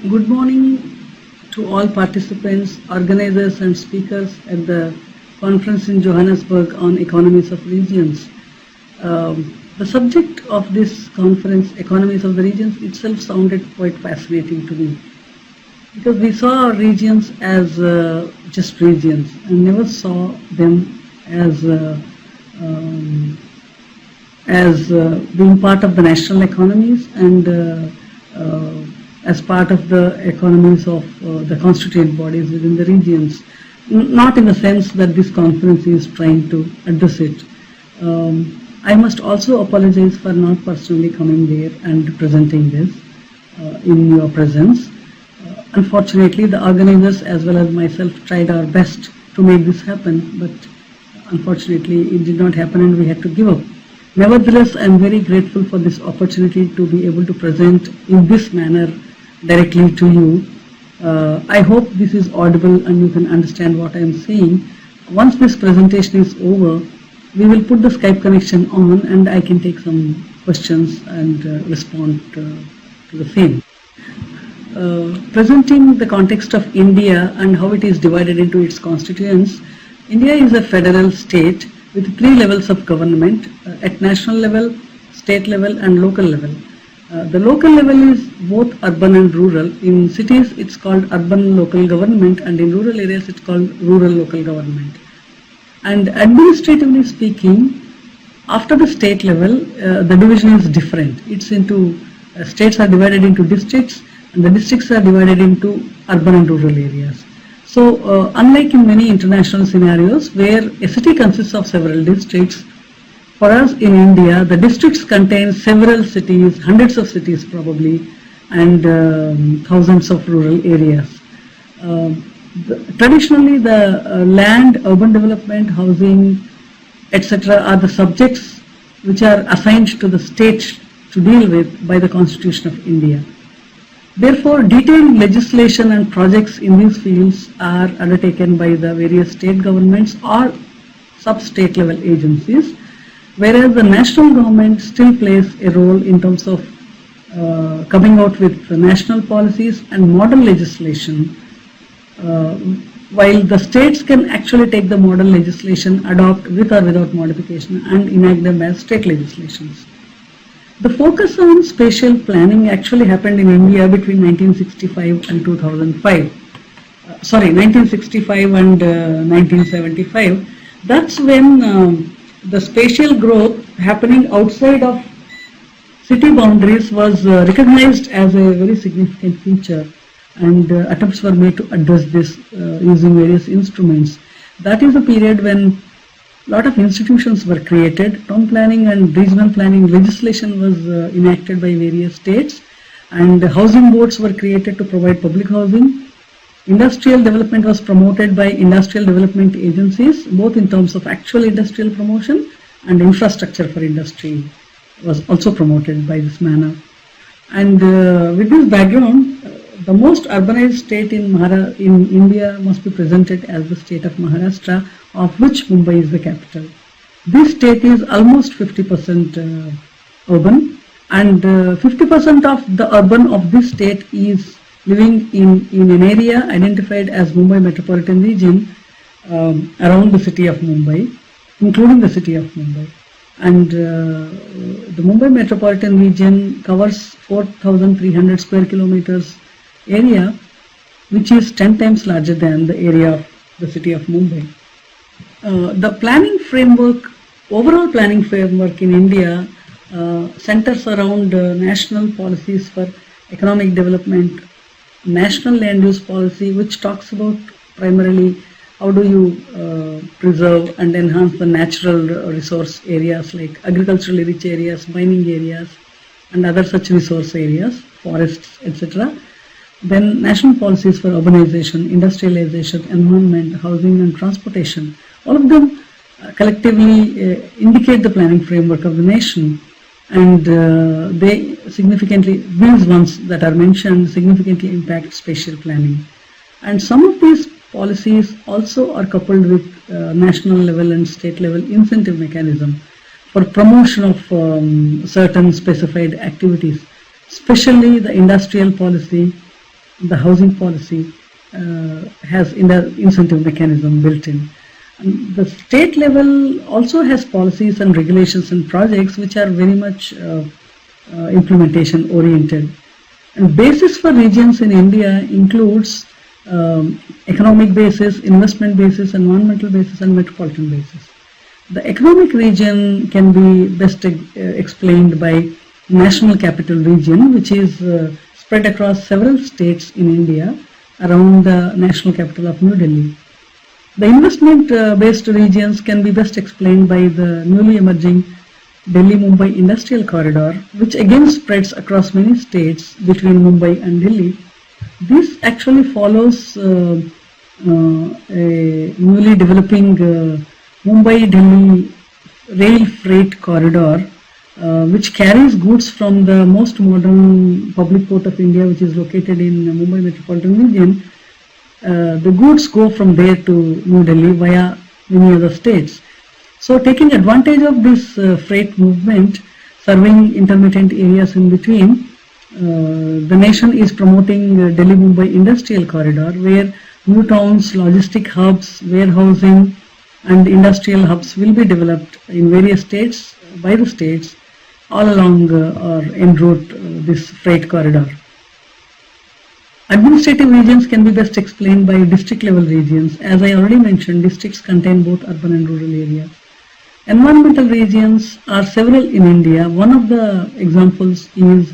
Good morning to all participants, organizers and speakers at the conference in Johannesburg on economies of regions. The subject of this conference, economies of the regions, itself sounded quite fascinating to me because we saw our regions as just regions and never saw them as being part of the national economies and as part of the economies of the constituent bodies within the regions. Not in the sense that this conference is trying to address it. I must also apologize for not personally coming there and presenting this in your presence. Unfortunately, the organizers as well as myself tried our best to make this happen, but unfortunately it did not happen and we had to give up. Nevertheless, I am very grateful for this opportunity to be able to present in this manner directly to you. I hope this is audible and you can understand what I am saying. Once this presentation is over, we will put the Skype connection on and I can take some questions and respond to the same. Presenting the context of India and how it is divided into its constituents, India is a federal state with 3 levels of government at national level, state level and local level. The local level is both urban and rural. In cities it's called urban local government and in rural areas it's called rural local government. And administratively speaking, after the state level, the division is different. It's into, states are divided into districts and the districts are divided into urban and rural areas. So unlike in many international scenarios where a city consists of several districts, for us in India, the districts contain several cities, hundreds of cities probably, and thousands of rural areas. Traditionally, the land, urban development, housing, etc. are the subjects which are assigned to the states to deal with by the Constitution of India. Therefore, detailed legislation and projects in these fields are undertaken by the various state governments or sub-state level agencies, whereas the national government still plays a role in terms of coming out with the national policies and model legislation, while the states can actually take the model legislation, adopt with or without modification and enact them as state legislations. The focus on spatial planning actually happened in India between 1965 and 2005. 1965 and 1975. That's when the spatial growth happening outside of city boundaries was recognized as a very significant feature, and attempts were made to address this using various instruments. That is a period when a lot of institutions were created. Town planning and regional planning legislation was enacted by various states, and housing boards were created to provide public housing. Industrial development was promoted by industrial development agencies, both in terms of actual industrial promotion and infrastructure for industry was also promoted by this manner. And with this background, the most urbanized state in India must be presented as the state of Maharashtra, of which Mumbai is the capital. This state is almost 50% urban, and 50% of the urban of this state is living in an area identified as Mumbai Metropolitan region around the city of Mumbai, including the city of Mumbai. And the Mumbai Metropolitan region covers 4,300 square kilometers area, which is 10 times larger than the area of the city of Mumbai. The planning framework, overall planning framework in India centers around national policies for economic development, national land use policy, which talks about primarily how do you preserve and enhance the natural resource areas like agriculturally rich areas, mining areas and other such resource areas, forests, etc. Then national policies for urbanization, industrialization, environment, housing and transportation. All of them collectively indicate the planning framework of the nation, and they significantly, these ones that are mentioned, significantly impact spatial planning. And some of these policies also are coupled with national level and state level incentive mechanism for promotion of certain specified activities, especially the industrial policy, the housing policy has incentive mechanism built in. And the state level also has policies and regulations and projects which are very much implementation oriented. And basis for regions in India includes economic basis, investment basis, environmental basis, and metropolitan basis. The economic region can be best explained by National Capital Region, which is spread across several states in India around the national capital of New Delhi. The investment-based regions can be best explained by the newly emerging Delhi-Mumbai Industrial Corridor, which again spreads across many states between Mumbai and Delhi. This actually follows a newly developing Mumbai-Delhi rail freight corridor, which carries goods from the most modern public port of India, which is located in Mumbai Metropolitan Region. The goods go from there to New Delhi via many other states. So taking advantage of this freight movement, serving intermittent areas in between, the nation is promoting Delhi-Mumbai Industrial Corridor, where new towns, logistic hubs, warehousing and industrial hubs will be developed in various states, by the states, all along or en route this freight corridor. Administrative regions can be best explained by district level regions. As I already mentioned, districts contain both urban and rural areas. Environmental regions are several in India. One of the examples is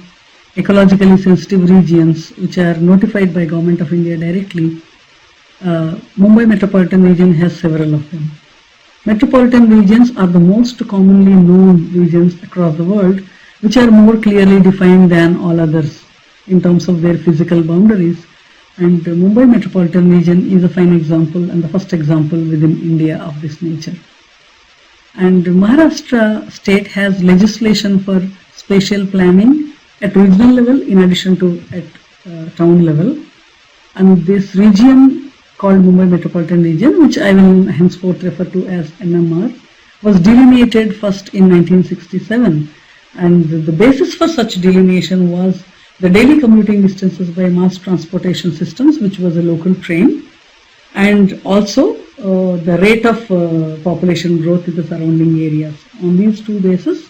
ecologically sensitive regions, which are notified by Government of India directly. Mumbai Metropolitan Region has several of them. Metropolitan regions are the most commonly known regions across the world, which are more clearly defined than all others in terms of their physical boundaries. And the Mumbai Metropolitan Region is a fine example and the first example within India of this nature. And Maharashtra state has legislation for spatial planning at regional level in addition to at town level. And this region called Mumbai Metropolitan Region, which I will henceforth refer to as MMR, was delineated first in 1967. And the basis for such delineation was the daily commuting distances by mass transportation systems, which was a local train, and also the rate of population growth in the surrounding areas. On these two bases,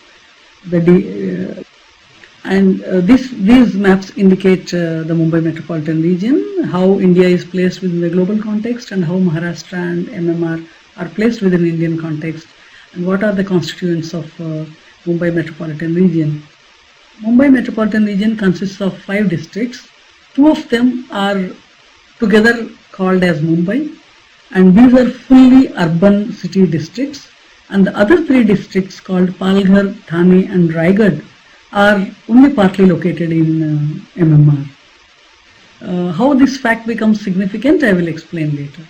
these maps indicate the Mumbai Metropolitan Region, how India is placed within the global context, and how Maharashtra and MMR are placed within Indian context, and what are the constituents of Mumbai Metropolitan Region. Mumbai Metropolitan Region consists of 5 districts. 2 of them are together called as Mumbai, and these are fully urban city districts, and the other 3 districts called Palghar, Thane and Raigad are only partly located in MMR. How this fact becomes significant, I will explain later.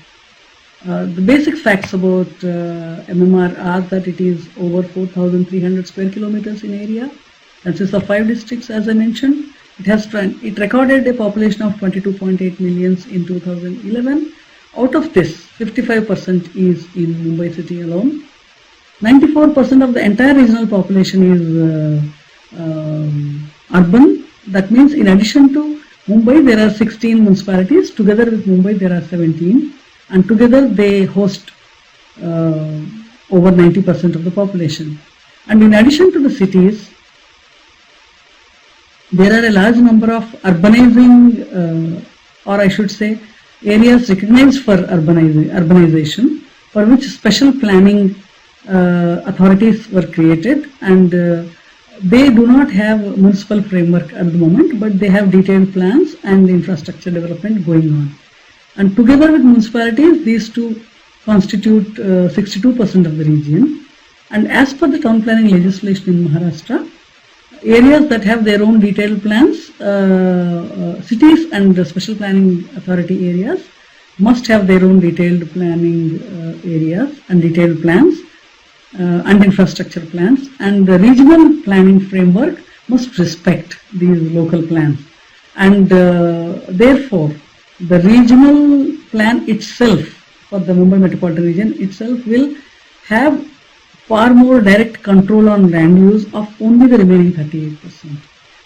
The basic facts about MMR are that it is over 4,300 square kilometers in area, consists of 5 districts as I mentioned. It recorded a population of 22.8 million in 2011. Out of this, 55% is in Mumbai city alone. 94% of the entire regional population is urban. That means in addition to Mumbai, there are 16 municipalities. Together with Mumbai, there are 17. And together they host over 90% of the population. And in addition to the cities, there are a large number of urbanizing, or I should say, areas recognized for urbanization, for which special planning authorities were created, and they do not have municipal framework at the moment, but they have detailed plans and infrastructure development going on. And together with municipalities, these two constitute 62% of the region. And as per the town planning legislation in Maharashtra, areas that have their own detailed plans, cities and the special planning authority areas must have their own detailed planning areas and detailed plans and infrastructure plans, and the regional planning framework must respect these local plans. And therefore, the regional plan itself for the Mumbai Metropolitan Region itself will have far more direct control on land use of only the remaining 38%.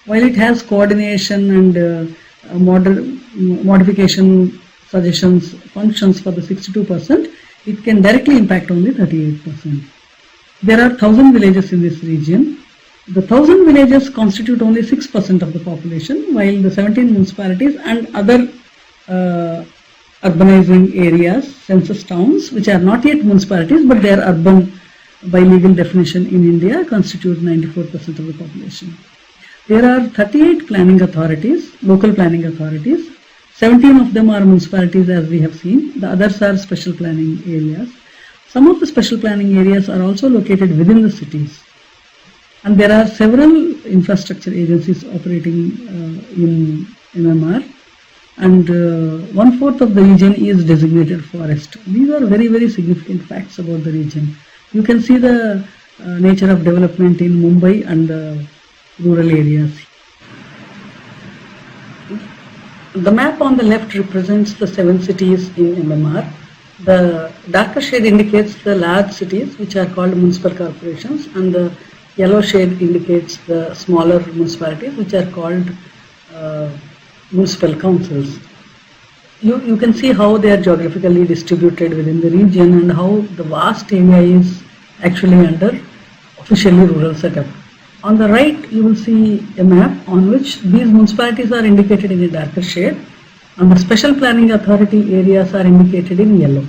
While it has coordination and modification suggestions functions for the 62%, it can directly impact only 38%. There are 1,000 villages in this region. The 1,000 villages constitute only 6% of the population, while the 17 municipalities and other urbanizing areas, census towns, which are not yet municipalities but they are urban by legal definition in India, constitute 94% of the population. There are 38 planning authorities, local planning authorities. 17 of them are municipalities, as we have seen. The others are special planning areas. Some of the special planning areas are also located within the cities. And there are several infrastructure agencies operating in MMR. And 1/4 of the region is designated forest. These are very, very significant facts about the region. You can see the nature of development in Mumbai and the rural areas. The map on the left represents the 7 cities in MMR. The darker shade indicates the large cities, which are called municipal corporations, and the yellow shade indicates the smaller municipalities, which are called municipal councils. You can see how they are geographically distributed within the region and how the vast area is actually under officially rural setup. On the right, you will see a map on which these municipalities are indicated in a darker shade, and the special planning authority areas are indicated in yellow.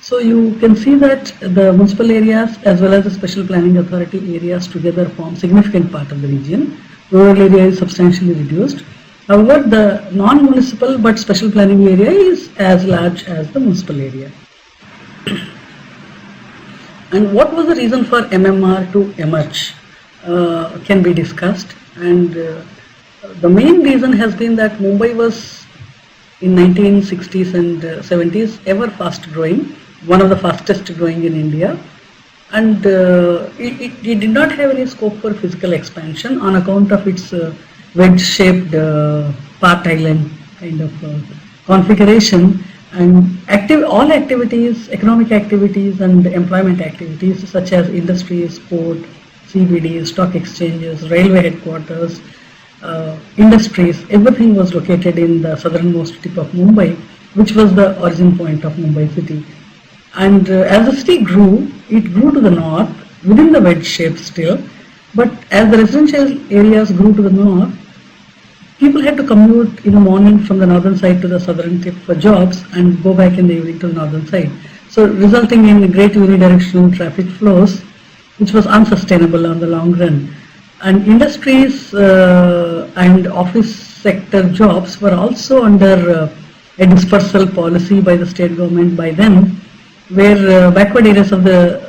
So you can see that the municipal areas as well as the special planning authority areas together form significant part of the region. Rural area is substantially reduced. However, the non-municipal but special planning area is as large as the municipal area. And what was the reason for MMR to emerge can be discussed. And the main reason has been that Mumbai was in 1960s and 70s ever fast growing, one of the fastest growing in India, and it did not have any scope for physical expansion on account of its wedge-shaped part island kind of configuration, and all activities, economic activities and employment activities such as industries, port, CBDs, stock exchanges, railway headquarters, industries, everything was located in the southernmost tip of Mumbai, which was the origin point of Mumbai city. And as the city grew, it grew to the north within the wedge shape still, but as the residential areas grew to the north, people had to commute in the morning from the northern side to the southern tip for jobs and go back in the evening to the northern side. So resulting in great unidirectional traffic flows, which was unsustainable on the long run. And industries and office sector jobs were also under a dispersal policy by the state government by then, where backward areas of the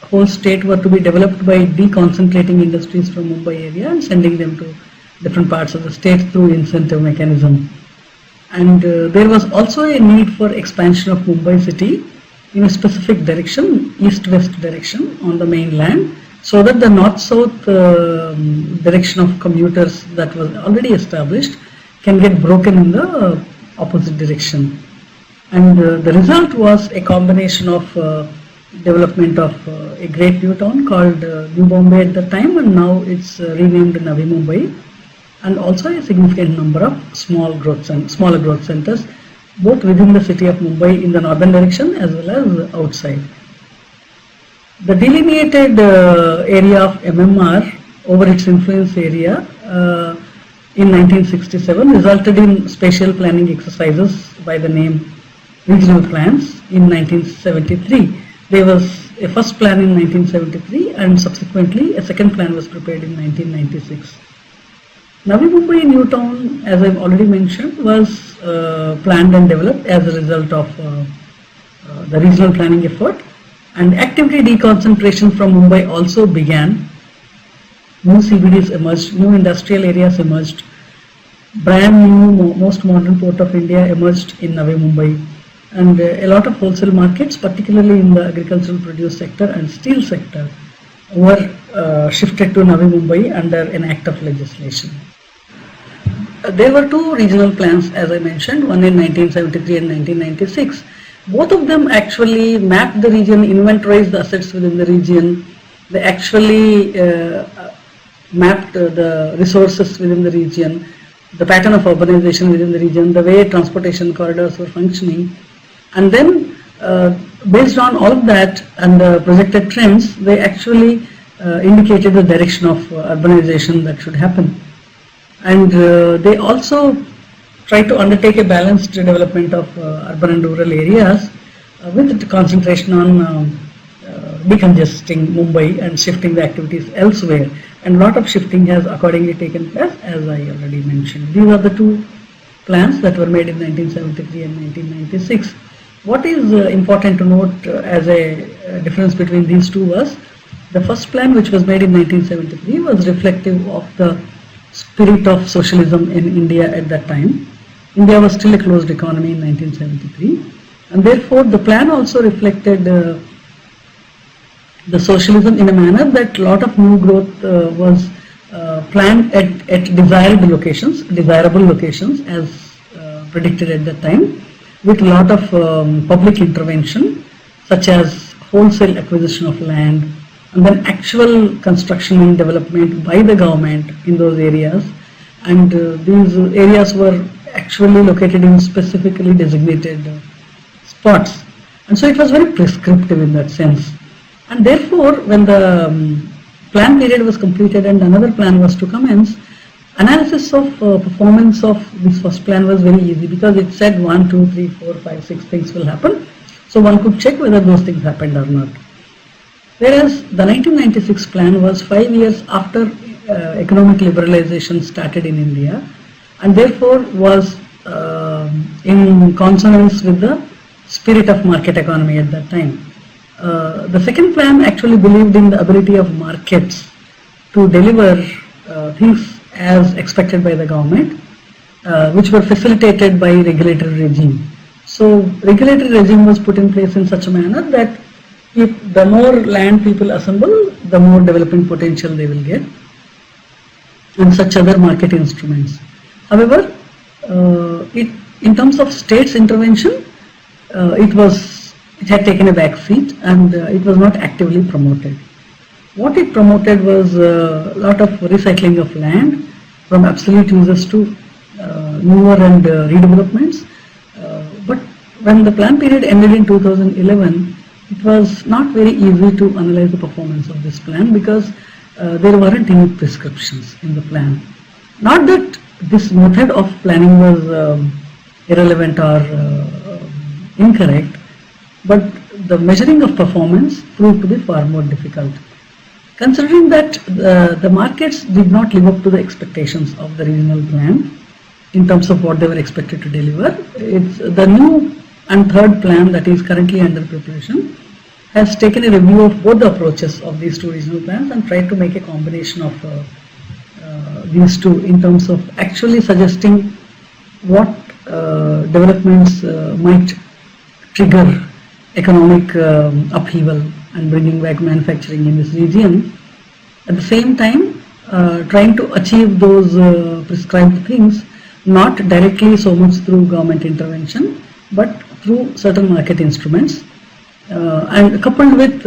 whole state were to be developed by deconcentrating industries from Mumbai area and sending them to different parts of the state through incentive mechanism. And there was also a need for expansion of Mumbai city in a specific direction, east-west direction on the mainland, so that the north-south direction of commuters that was already established can get broken in the opposite direction. And the result was a combination of development of a great new town called New Bombay at the time, and now it's renamed Navi Mumbai, and also a significant number of smaller growth centers, both within the city of Mumbai in the northern direction as well as outside. The delineated area of MMR over its influence area in 1967 resulted in spatial planning exercises by the name regional plans in 1973. There was a first plan in 1973 and subsequently a second plan was prepared in 1996. Navi Mumbai New Town, as I've already mentioned, was planned and developed as a result of the regional planning effort, and activity deconcentration from Mumbai also began. New CBDs emerged, new industrial areas emerged, brand new, most modern port of India emerged in Navi Mumbai, and a lot of wholesale markets, particularly in the agricultural produce sector and steel sector, were shifted to Navi Mumbai under an act of legislation. There were two regional plans, as I mentioned, one in 1973 and 1996. Both of them actually mapped the region, inventorized the assets within the region. They actually mapped the resources within the region. the pattern of urbanization within the region, the way transportation corridors were functioning, and then based on all of that and the projected trends, they actually indicated the direction of urbanization that should happen. And they also try to undertake a balanced development of urban and rural areas with the concentration on decongesting Mumbai and shifting the activities elsewhere. And a lot of shifting has accordingly taken place, as I already mentioned. These are the two plans that were made in 1973 and 1996. What is important to note as a difference between these two was, the first plan, which was made in 1973, was reflective of the spirit of socialism in India at that time. India was still a closed economy in 1973, and therefore the plan also reflected the socialism in a manner that a lot of new growth was planned at desirable locations as predicted at that time, with a lot of public intervention, such as wholesale acquisition of land, and then actual construction and development by the government in those areas. And these areas were actually located in specifically designated spots. And so it was very prescriptive in that sense. And therefore, when the plan period was completed and another plan was to commence, analysis of performance of this first plan was very easy, because it said 1, 2, 3, 4, 5, 6 things will happen. So one could check whether those things happened or not. Whereas the 1996 plan was 5 years after economic liberalization started in India, and therefore was in consonance with the spirit of market economy at that time. The second plan actually believed in the ability of markets to deliver things as expected by the government, which were facilitated by regulatory regime. So regulatory regime was put in place in such a manner that if the more land people assemble, the more development potential they will get, and such other market instruments. However, in terms of state's intervention, it had taken a back seat, and it was not actively promoted. What it promoted was a lot of recycling of land from obsolete uses to newer and redevelopments. But when the plan period ended in 2011, it was not very easy to analyze the performance of this plan, because there weren't any prescriptions in the plan. Not that this method of planning was irrelevant or incorrect, but the measuring of performance proved to be far more difficult. Considering that the markets did not live up to the expectations of the regional plan in terms of what they were expected to deliver, the new and third plan that is currently under preparation has taken a review of both the approaches of these two regional plans and tried to make a combination of these two in terms of actually suggesting what developments might trigger economic upheaval and bringing back manufacturing in this region. At the same time, trying to achieve those prescribed things, not directly so much through government intervention, but through certain market instruments, and coupled with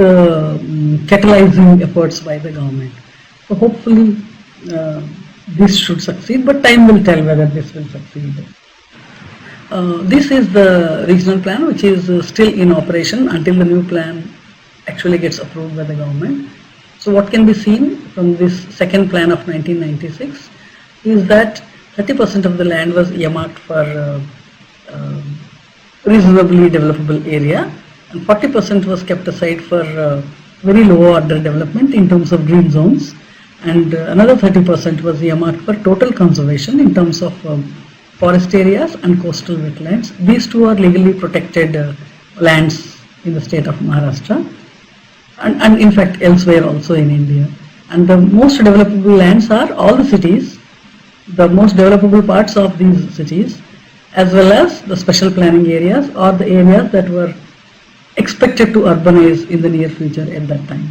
catalyzing efforts by the government. So hopefully this should succeed, but time will tell whether this will succeed. This is the regional plan, which is still in operation until the new plan actually gets approved by the government. So what can be seen from this second plan of 1996 is that 30% of the land was earmarked for reasonably developable area, and 40% was kept aside for very low order development in terms of green zones, and another 30% was earmarked for total conservation in terms of forest areas and coastal wetlands. These two are legally protected lands in the state of Maharashtra, and in fact elsewhere also in India. And the most developable lands are all the cities, the most developable parts of these cities, as well as the special planning areas or the areas that were expected to urbanize in the near future at that time.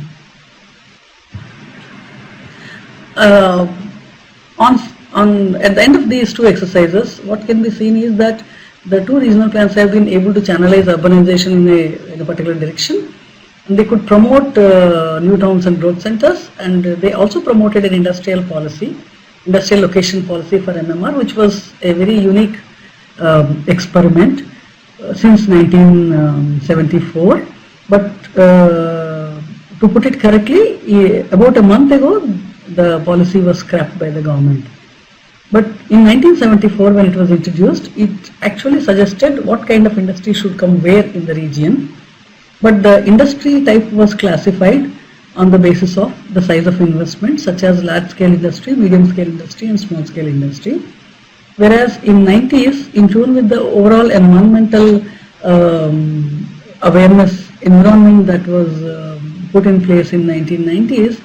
At the end of these two exercises, what can be seen is that the two regional plans have been able to channelize urbanization in a particular direction, and they could promote new towns and growth centers, and they also promoted an industrial policy industrial location policy for MMR, which was a very unique experiment since 1974. But to put it correctly, about a month ago, the policy was scrapped by the government. But in 1974, when it was introduced, it actually suggested what kind of industry should come where in the region. But the industry type was classified on the basis of the size of investment, such as large scale industry, medium scale industry and small scale industry. Whereas in 90s, in tune with the overall environmental awareness environment that was put in place in 1990s,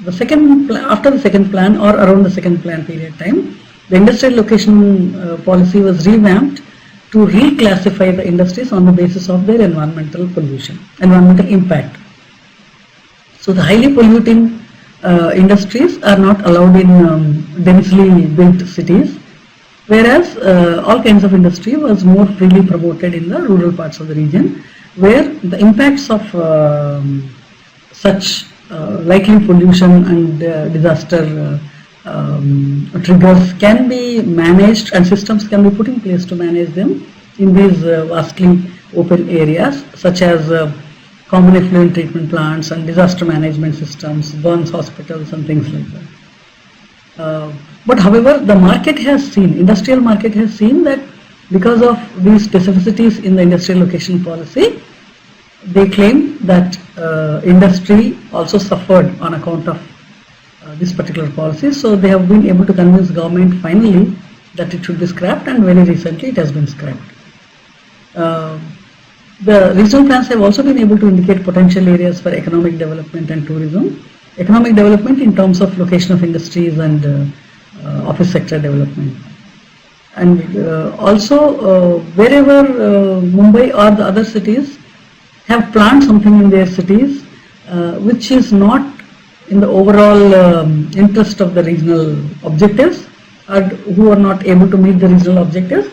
after the second plan or around the second plan period time, the industrial location policy was revamped to reclassify the industries on the basis of their environmental impact. So the highly polluting industries are not allowed in densely built cities, whereas all kinds of industry was more freely promoted in the rural parts of the region, where the impacts of such likely pollution and disaster triggers can be managed, and systems can be put in place to manage them in these vastly open areas, such as common effluent treatment plants and disaster management systems, burns hospitals and things like that. But however, the market has seen, industrial market has seen that because of these specificities in the industrial location policy, they claim that industry also suffered on account of this particular policy. So they have been able to convince government finally that it should be scrapped, and very recently it has been scrapped. The regional plans have also been able to indicate potential areas for economic development and tourism. Economic development in terms of location of industries and office sector development. And also wherever Mumbai or the other cities have planned something in their cities which is not in the overall interest of the regional objectives, or who are not able to meet the regional objectives,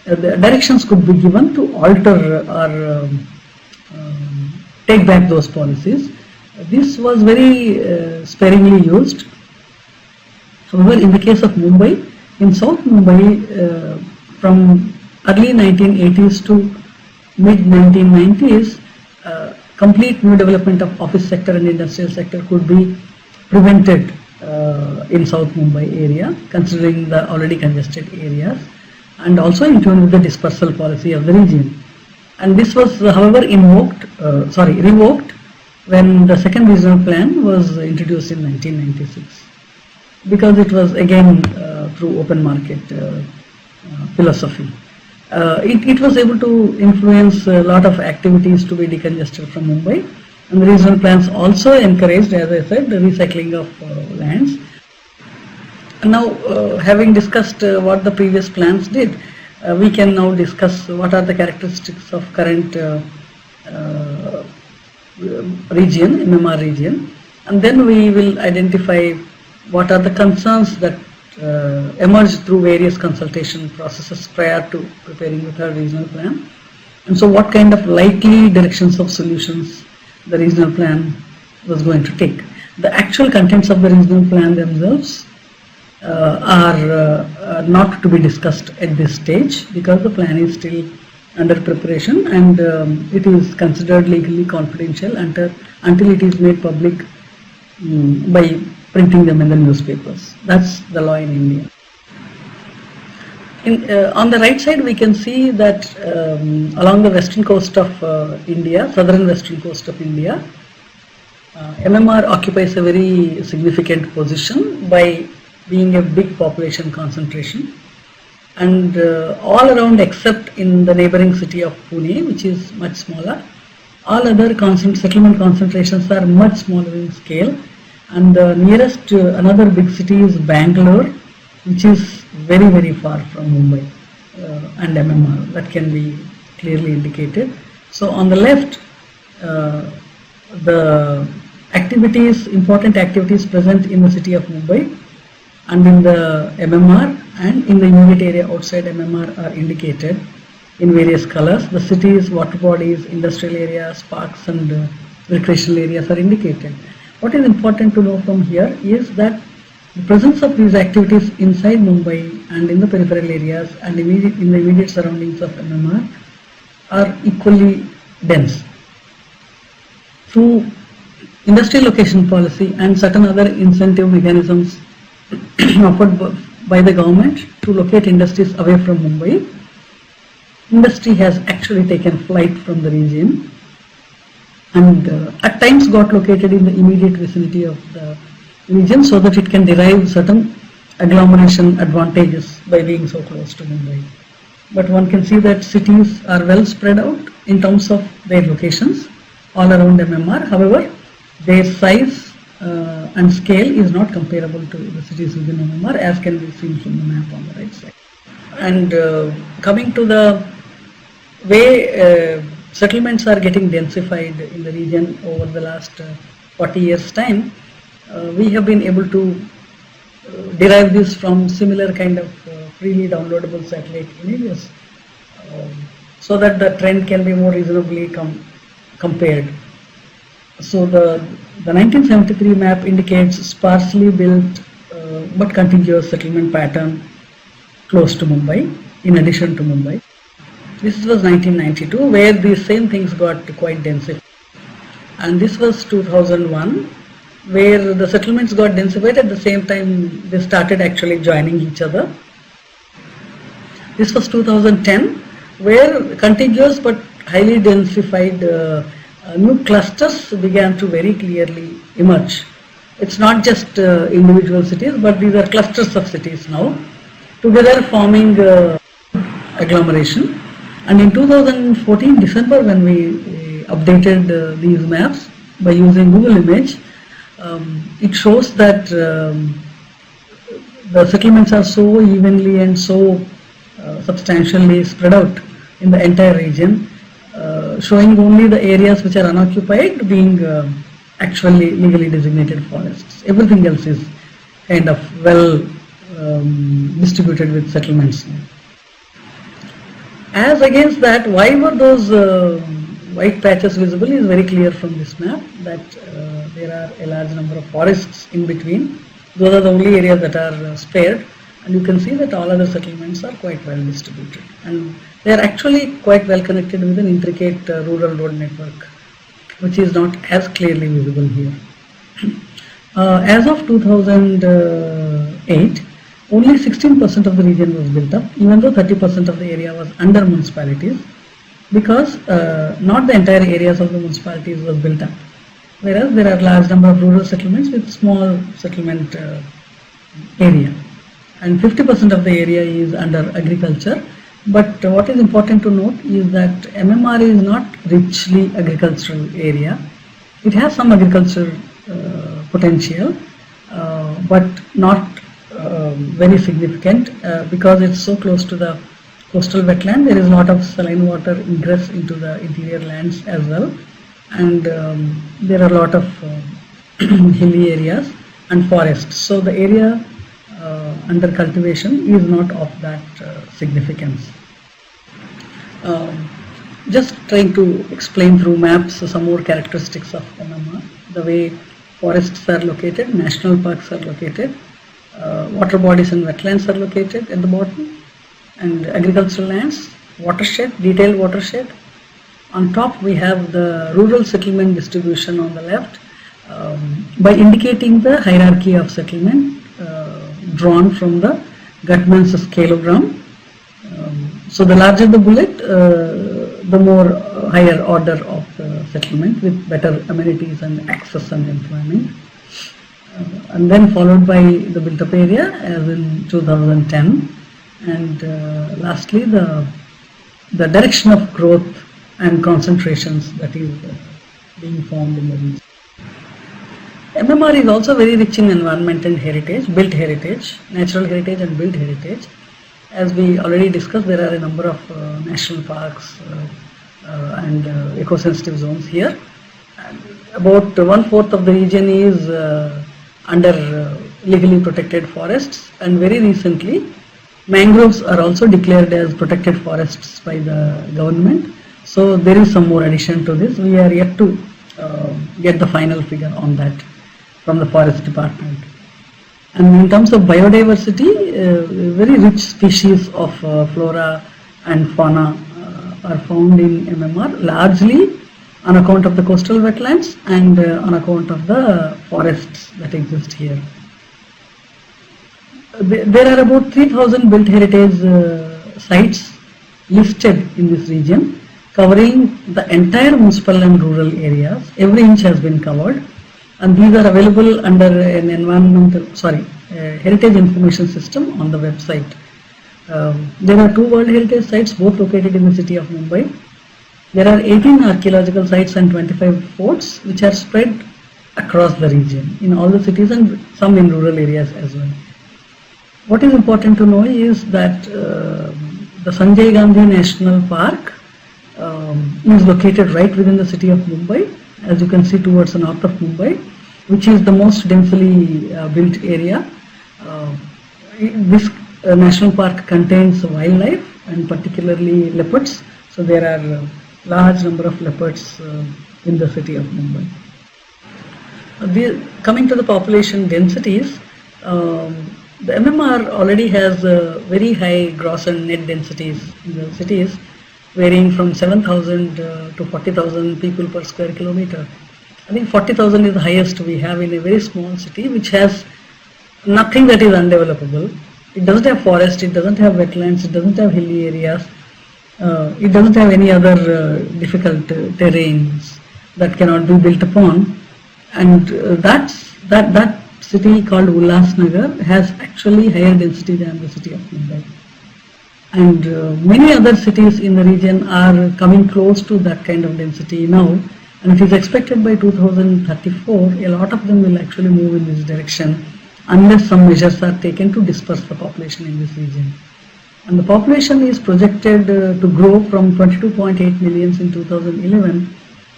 the directions could be given to alter or take back those policies. This was very sparingly used. However, in the case of Mumbai, in South Mumbai, from early 1980s to mid 1990s, complete new development of office sector and industrial sector could be prevented in South Mumbai area, considering the already congested areas, and also in tune with the dispersal policy of the region. And this was, however, revoked when the second regional plan was introduced in 1996, because it was again through open market philosophy. It was able to influence a lot of activities to be decongested from Mumbai, and the regional plans also encouraged, as I said, the recycling of lands. And now, having discussed what the previous plans did, we can now discuss what are the characteristics of current region, MMR region, and then we will identify what are the concerns that emerged through various consultation processes prior to preparing the third regional plan, and so what kind of likely directions of solutions the regional plan was going to take. The actual contents of the regional plan themselves are not to be discussed at this stage, because the plan is still under preparation, and it is considered legally confidential until it is made public by printing them in the newspapers. That's the law in India. On the right side, we can see that along the western coast of India, southern western coast of India, MMR occupies a very significant position by being a big population concentration, and all around except in the neighboring city of Pune, which is much smaller, all other settlement concentrations are much smaller in scale, and the nearest another big city is Bangalore, which is very, very far from Mumbai and MMR. That can be clearly indicated. So on the left, the important activities present in the city of Mumbai and in the MMR and in the immediate area outside MMR are indicated in various colors. The cities, water bodies, industrial areas, parks and recreational areas are indicated. What is important to know from here is that The presence of these activities inside Mumbai and in the peripheral areas and in the immediate surroundings of MMR are equally dense. Through industrial location policy and certain other incentive mechanisms offered by the government to locate industries away from Mumbai, industry has actually taken flight from the region and at times got located in the immediate vicinity of the region so that it can derive certain agglomeration advantages by being so close to Mumbai. But one can see that cities are well spread out in terms of their locations all around MMR. However, their size and scale is not comparable to the cities within MMR, as can be seen from the map on the right side. And coming to the way settlements are getting densified in the region over the last 40 years time, we have been able to derive this from similar kind of freely downloadable satellite images so that the trend can be more reasonably compared. So the 1973 map indicates sparsely built but contiguous settlement pattern close to Mumbai, in addition to Mumbai. This was 1992, where these same things got quite densified. And this was 2001, where the settlements got densified at the same time they started actually joining each other. This was 2010, where contiguous but highly densified new clusters began to very clearly emerge. It's not just individual cities, but these are clusters of cities now, together forming agglomeration. And in 2014 December, when we updated these maps by using Google Image, it shows that the settlements are so evenly and so substantially spread out in the entire region, showing only the areas which are unoccupied being actually legally designated forests. Everything else is kind of well distributed with settlements. As against that, why were those white patches visible is very clear from this map, that there are a large number of forests in between. Those are the only areas that are spared, and you can see that all other settlements are quite well distributed, and they are actually quite well connected with an intricate rural road network, which is not as clearly visible here. As of 2008, only 16% of the region was built up, even though 30% of the area was under municipalities, because not the entire areas of the municipalities was built up. Whereas there are large number of rural settlements with small settlement area, and 50% of the area is under agriculture. But what is important to note is that MMR is not richly agricultural area. It has some agriculture potential, but not very significant because it's so close to the coastal wetland. There is a lot of saline water ingress into the interior lands as well, and there are a lot of hilly areas and forests. So the area under cultivation is not of that significance. Just trying to explain through maps some more characteristics of MMR, the way forests are located, national parks are located, water bodies and wetlands are located at the bottom, and agricultural lands, watershed, detailed watershed. On top we have the rural settlement distribution on the left, by indicating the hierarchy of settlement drawn from the Gutman's scaleogram. So the larger the bullet, the more higher order of the settlement with better amenities and access and employment. And then followed by the built up area as in 2010, and lastly the direction of growth and concentrations that is being formed in the region. MMR is also very rich in environment and heritage, built heritage, natural heritage and built heritage. As we already discussed, there are a number of national parks and eco-sensitive zones here. And about 1/4 of the region is under legally protected forests, and very recently mangroves are also declared as protected forests by the government. So there is some more addition to this. We are yet to get the final figure on that from the forest department. And in terms of biodiversity, very rich species of flora and fauna are found in MMR, largely on account of the coastal wetlands and on account of the forests that exist here. There are about 3,000 built heritage sites listed in this region, covering the entire municipal and rural areas. Every inch has been covered, and these are available under an heritage information system on the website. There are 2 World Heritage sites, both located in the city of Mumbai. There are 18 archaeological sites and 25 forts, which are spread across the region in all the cities and some in rural areas as well. What is important to know is that the Sanjay Gandhi National Park is located right within the city of Mumbai, as you can see towards the north of Mumbai, which is the most densely built area. This national park contains wildlife and particularly leopards, so there are large number of leopards in the city of Mumbai. Coming to the population densities, the MMR already has very high gross and net densities in the cities, varying from 7,000 to 40,000 people per square kilometer. I think 40,000 is the highest we have in a very small city, which has nothing that is undevelopable. It doesn't have forest, it doesn't have wetlands, it doesn't have hilly areas, it doesn't have any other difficult terrains that cannot be built upon. And that city called Ulhasnagar has actually higher density than the city of Mumbai. And many other cities in the region are coming close to that kind of density now, and it is expected by 2034 a lot of them will actually move in this direction unless some measures are taken to disperse the population in this region. And the population is projected to grow from 22.8 millions in 2011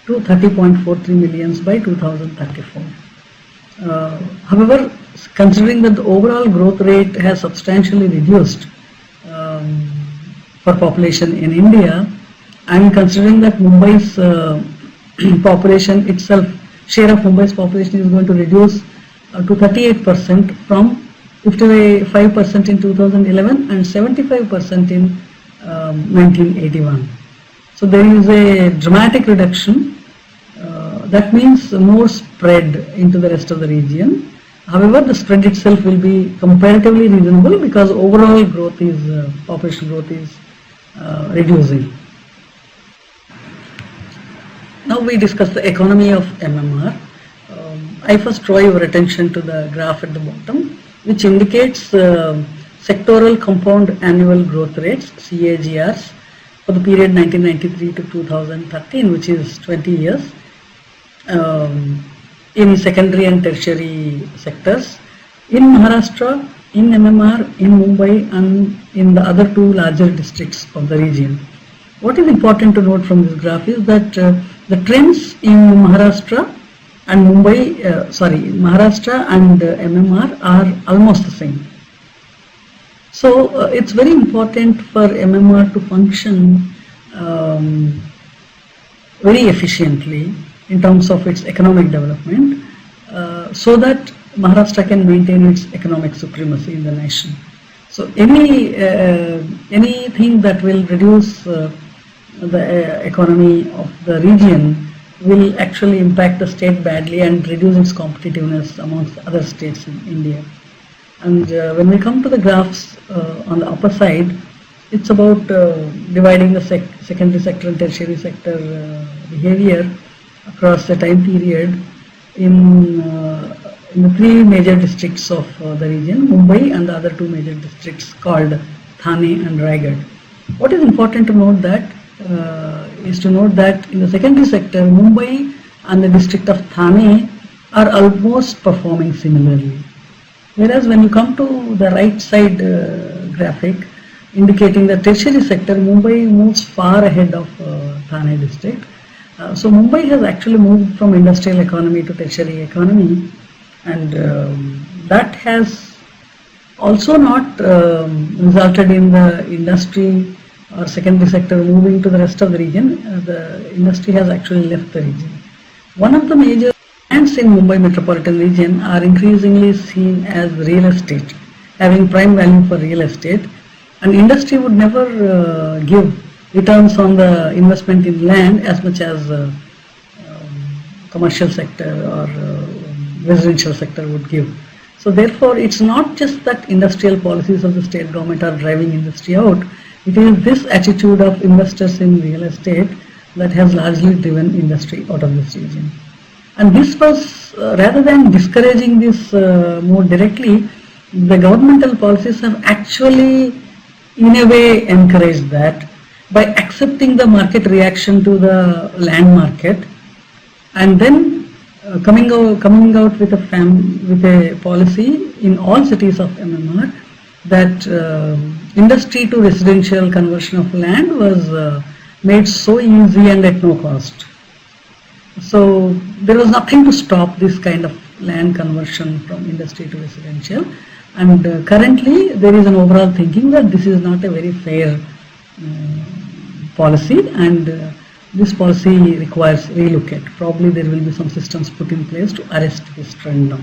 to 30.43 millions by 2034. However, considering that the overall growth rate has substantially reduced for population in India, and considering that Mumbai's population itself, share of Mumbai's population is going to reduce to 38% from 55% in 2011 and 75% in 1981. So there is a dramatic reduction. That means more spread into the rest of the region. However, the spread itself will be comparatively reasonable because overall growth is, population growth is reducing. Now we discuss the economy of MMR. I first draw your attention to the graph at the bottom, which indicates sectoral compound annual growth rates, CAGRs, for the period 1993 to 2013, which is 20 years, in secondary and tertiary sectors, in Maharashtra, in MMR, in Mumbai, and in the other 2 larger districts of the region. What is important to note from this graph is that the trends in Maharashtra and Maharashtra and MMR are almost the same. So it's very important for MMR to function very efficiently in terms of its economic development, so that Maharashtra can maintain its economic supremacy in the nation. So anything that will reduce the economy of the region will actually impact the state badly and reduce its competitiveness amongst other states in India. And when we come to the graphs on the upper side, it's about dividing the secondary sector and tertiary sector behavior across the time period in the 3 major districts of the region, Mumbai and the other 2 major districts called Thane and Raigad. What is important to note is that in the secondary sector, Mumbai and the district of Thane are almost performing similarly. Whereas when you come to the right side graphic indicating the tertiary sector, Mumbai moves far ahead of Thane district. So Mumbai has actually moved from industrial economy to tertiary economy, and that has also not resulted in the industry or secondary sector moving to the rest of the region. The industry has actually left the region. One of the major Lands in Mumbai Metropolitan region are increasingly seen as real estate, having prime value for real estate, and industry would never give returns on the investment in land as much as commercial sector or residential sector would give. So therefore, it's not just that industrial policies of the state government are driving industry out. It is this attitude of investors in real estate that has largely driven industry out of this region. And this was, rather than discouraging this more directly, the governmental policies have actually in a way encouraged that by accepting the market reaction to the land market and then coming out with a policy in all cities of MMR that industry to residential conversion of land was made so easy and at no cost. So there was nothing to stop this kind of land conversion from industry to residential, and currently there is an overall thinking that this is not a very fair policy, and this policy requires relook at. Probably there will be some systems put in place to arrest this trend now,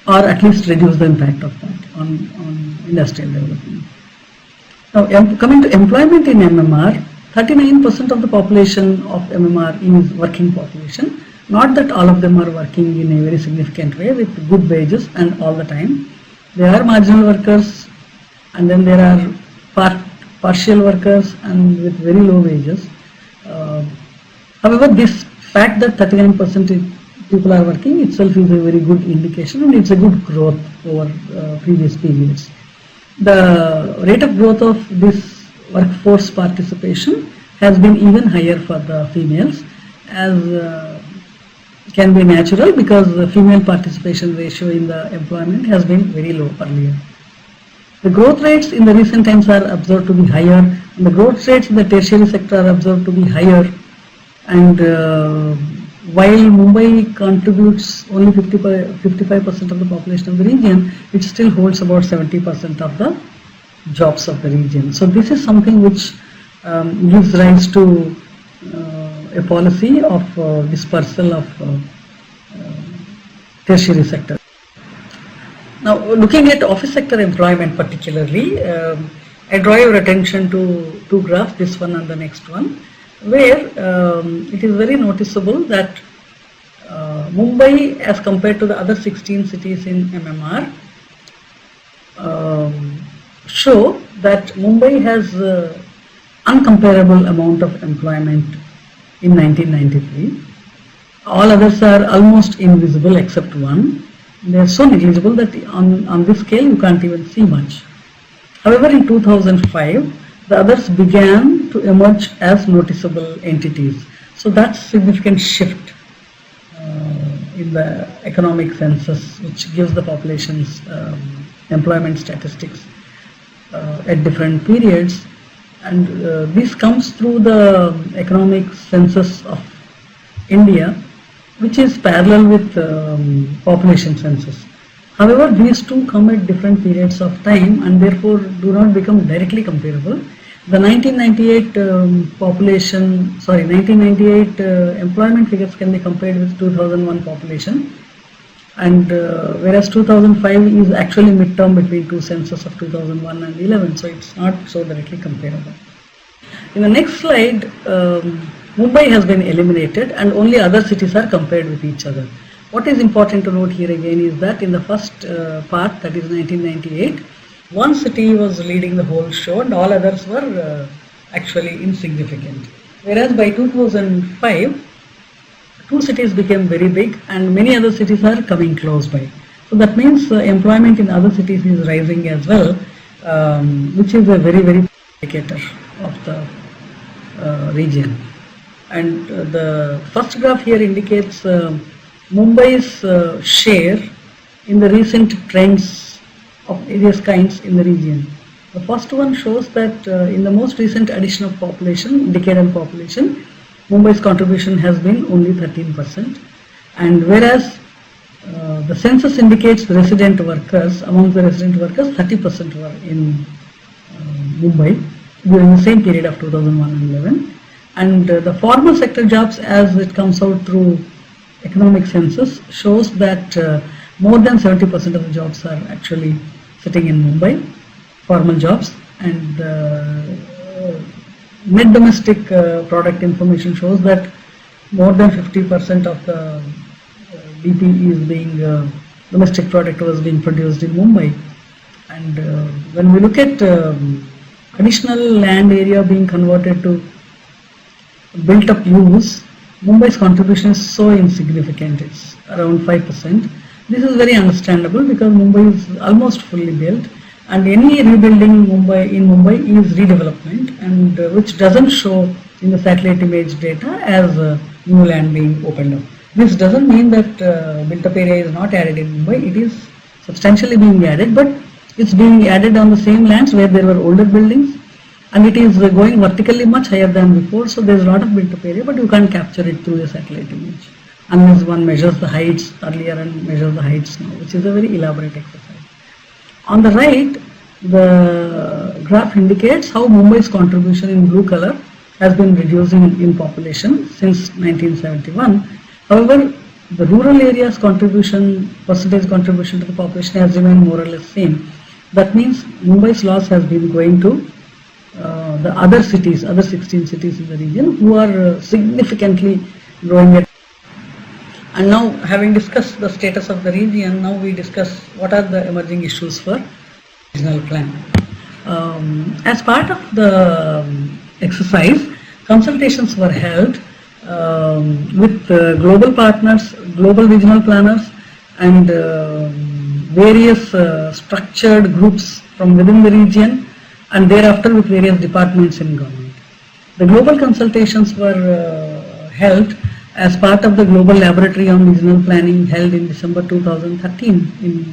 or at least reduce the impact of that on industrial development. Now, coming to employment in MMR, 39% of the population of MMR is working population. Not that all of them are working in a very significant way with good wages and all the time. There are marginal workers, and then there are partial workers and with very low wages. However, this fact that 39% people are working itself is a very good indication, and it's a good growth over previous periods. The rate of growth of this workforce participation has been even higher for the females, as can be natural because the female participation ratio in the employment has been very low earlier. The growth rates in the recent times are observed to be higher, and the growth rates in the tertiary sector are observed to be higher, and while Mumbai contributes only 55% of the population of the region, it still holds about 70% of the jobs of the region. So this is something which gives rise to a policy of dispersal of tertiary sector. Now, looking at office sector employment particularly, I draw your attention to two graphs, this one and the next one, where it is very noticeable that Mumbai, as compared to the other 16 cities in MMR, show that Mumbai has uncomparable amount of employment in 1993. All others are almost invisible except one. They are so negligible that on this scale you can't even see much. However, in 2005, the others began to emerge as noticeable entities. So that's a significant shift in the economic census, which gives the population's employment statistics at different periods. And this comes through the economic census of India, which is parallel with population census. However, these two come at different periods of time and therefore do not become directly comparable. The 1998 employment figures can be compared with 2001 population, and whereas 2005 is actually midterm between two census of 2001 and 11, so it's not so directly comparable. In the next slide, Mumbai has been eliminated and only other cities are compared with each other. What is important to note here again is that in the first part, that is 1998, one city was leading the whole show and all others were actually insignificant. Whereas by 2005, two cities became very big and many other cities are coming close by. So that means employment in other cities is rising as well, which is a very, very indicator of the region. And the first graph here indicates Mumbai's share in the recent trends of various kinds in the region. The first one shows that in the most recent addition of population, decadal population, Mumbai's contribution has been only 13%, and whereas the census indicates the resident workers, among the resident workers 30% were in Mumbai during the same period of 2001 and 11, and the formal sector jobs, as it comes out through economic census shows that more than 70% of the jobs are actually sitting in Mumbai, formal jobs, and net domestic product information shows that more than 50% of the DP is being domestic product was being produced in Mumbai. And when we look at additional land area being converted to built up use, Mumbai's contribution is so insignificant, it's around 5%. This is very understandable because Mumbai is almost fully built, and any rebuilding in Mumbai is redevelopment, and which doesn't show in the satellite image data as new land being opened up. This doesn't mean that built up area is not added in Mumbai. It is substantially being added, but it's being added on the same lands where there were older buildings, and it is going vertically much higher than before, so there's a lot of built up area, but you can't capture it through a satellite image unless one measures the heights earlier and measures the heights now, which is a very elaborate exercise. On the right, the graph indicates how Mumbai's contribution in blue color has been reducing in population since 1971. However, the rural areas percentage contribution to the population has remained more or less same. That means Mumbai's loss has been going to the other 16 cities in the region who are significantly growing it. And now, having discussed the status of the region, now we discuss what are the emerging issues for regional plan. As part of the exercise, consultations were held with global partners, global regional planners, and various structured groups from within the region, and thereafter with various departments in government. The global consultations were held as part of the Global Laboratory on Regional Planning held in December 2013 in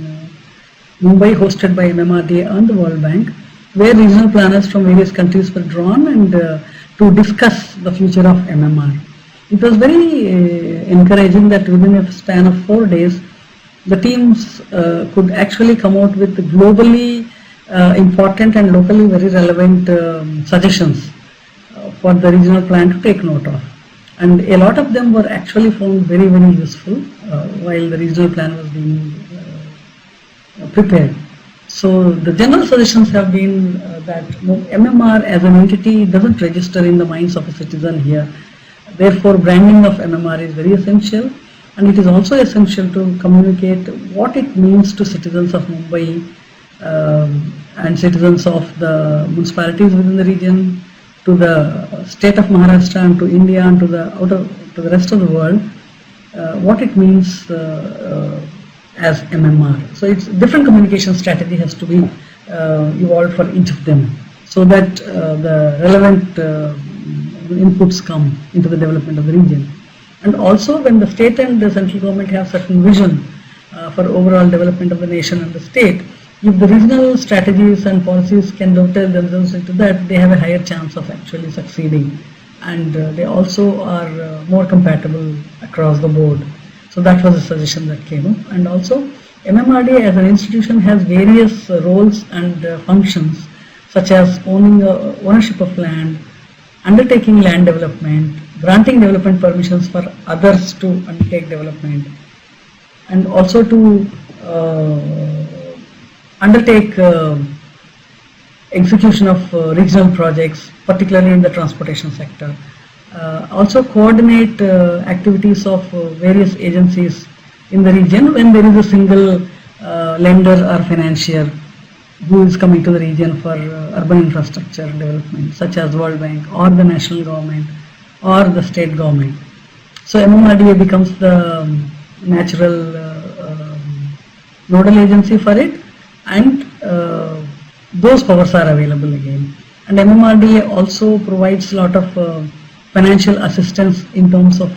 Mumbai, hosted by MMRDA and the World Bank, where regional planners from various countries were drawn and to discuss the future of MMR. It was very encouraging that within a span of 4 days, the teams could actually come out with globally important and locally very relevant suggestions for the regional plan to take note of. And a lot of them were actually found very, very useful while the regional plan was being prepared. So the general suggestions have been that MMR as an entity doesn't register in the minds of a citizen here. Therefore, branding of MMR is very essential, and it is also essential to communicate what it means to citizens of Mumbai and citizens of the municipalities within the region, to the state of Maharashtra, and to India, and to the rest of the world, what it means as MMR. So it's different communication strategy has to be evolved for each of them, so that the relevant inputs come into the development of the region. And also, when the state and the central government have certain vision for overall development of the nation and the state, if the regional strategies and policies can dovetail themselves into that, they have a higher chance of actually succeeding, and they also are more compatible across the board. So that was a suggestion that came up. And also, MMRDA as an institution has various roles and functions, such as ownership of land, undertaking land development, granting development permissions for others to undertake development, and also to undertake execution of regional projects, particularly in the transportation sector. Also coordinate activities of various agencies in the region when there is a single lender or financier who is coming to the region for urban infrastructure development, such as World Bank or the national government or the state government. So MMRDA becomes the natural nodal agency for it, and those powers are available again. And MMRDA also provides a lot of financial assistance in terms of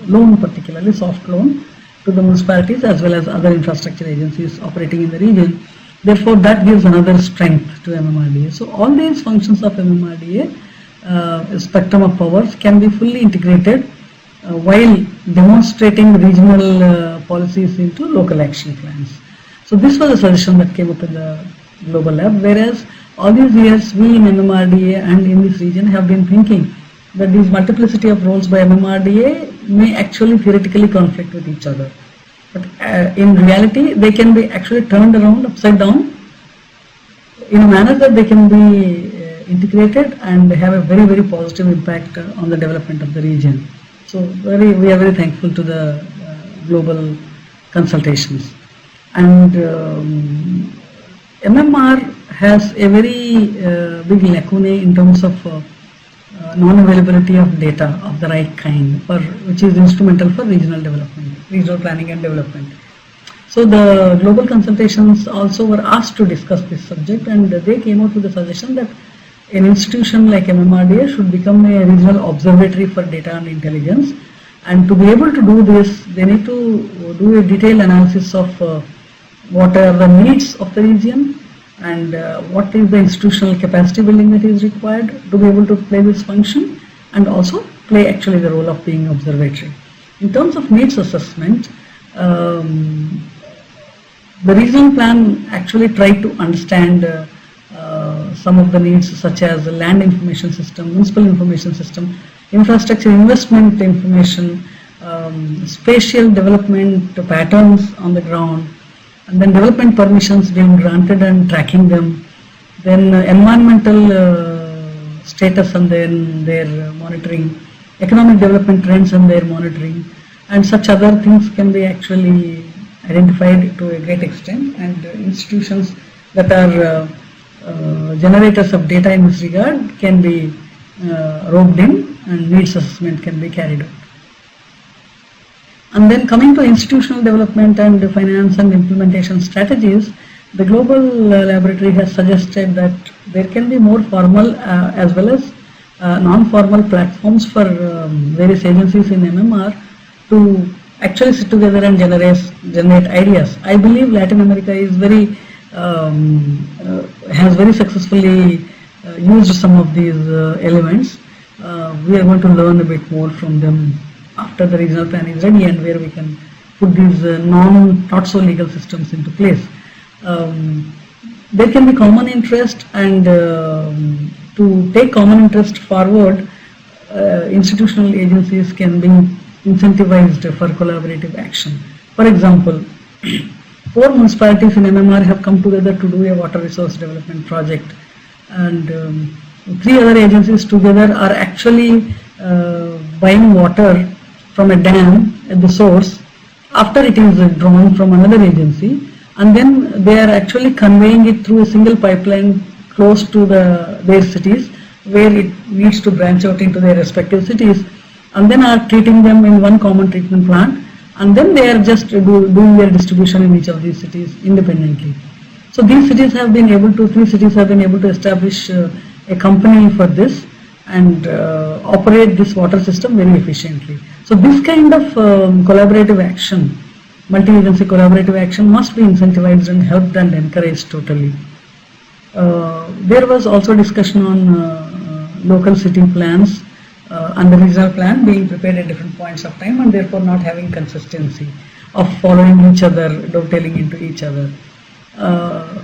loan, particularly soft loan, to the municipalities as well as other infrastructure agencies operating in the region. Therefore, that gives another strength to MMRDA. So all these functions of MMRDA, spectrum of powers, can be fully integrated while demonstrating regional policies into local action plans. So this was a suggestion that came up in the global lab, whereas all these years we in MMRDA and in this region have been thinking that these multiplicity of roles by MMRDA may actually theoretically conflict with each other. But in reality, they can be actually turned around upside down in a manner that they can be integrated and have a very, very positive impact on the development of the region. So we are very thankful to the global consultations. And MMR has a very big lacunae in terms of non-availability of data of the right kind, which is instrumental for regional development, regional planning and development. So the global consultations also were asked to discuss this subject, and they came out with the suggestion that an institution like MMRDA should become a regional observatory for data and intelligence. And to be able to do this, they need to do a detailed analysis of what are the needs of the region and what is the institutional capacity building that is required to be able to play this function, and also play actually the role of being observatory. In terms of needs assessment, the regional plan actually tried to understand some of the needs, such as the land information system, municipal information system, infrastructure investment information, spatial development patterns on the ground, and then development permissions being granted and tracking them, then environmental status and then their monitoring, economic development trends and their monitoring, and such other things can be actually identified to a great extent, and institutions that are generators of data in this regard can be roped in, and needs assessment can be carried out. And then coming to institutional development and finance and implementation strategies, the global laboratory has suggested that there can be more formal as well as non-formal platforms for various agencies in MMR to actually sit together and generate ideas. I believe Latin America is has very successfully used some of these elements. We are going to learn a bit more from them after the regional plan is ready, and where we can put these not so legal systems into place. There can be common interest, and to take common interest forward, institutional agencies can be incentivized for collaborative action. For example, 4 municipalities in MMR have come together to do a water resource development project, and 3 other agencies together are actually buying water from a dam at the source after it is drawn from another agency, and then they are actually conveying it through a single pipeline close to their cities, where it needs to branch out into their respective cities, and then are treating them in one common treatment plant, and then they are just doing their distribution in each of these cities independently. So these cities have been able to, 3 cities have been able to establish a company for this and operate this water system very efficiently. So this kind of collaborative action, multi-agency collaborative action, must be incentivized and helped and encouraged totally. There was also discussion on local city plans and the regional plan being prepared at different points of time, and therefore not having consistency of following each other, dovetailing into each other.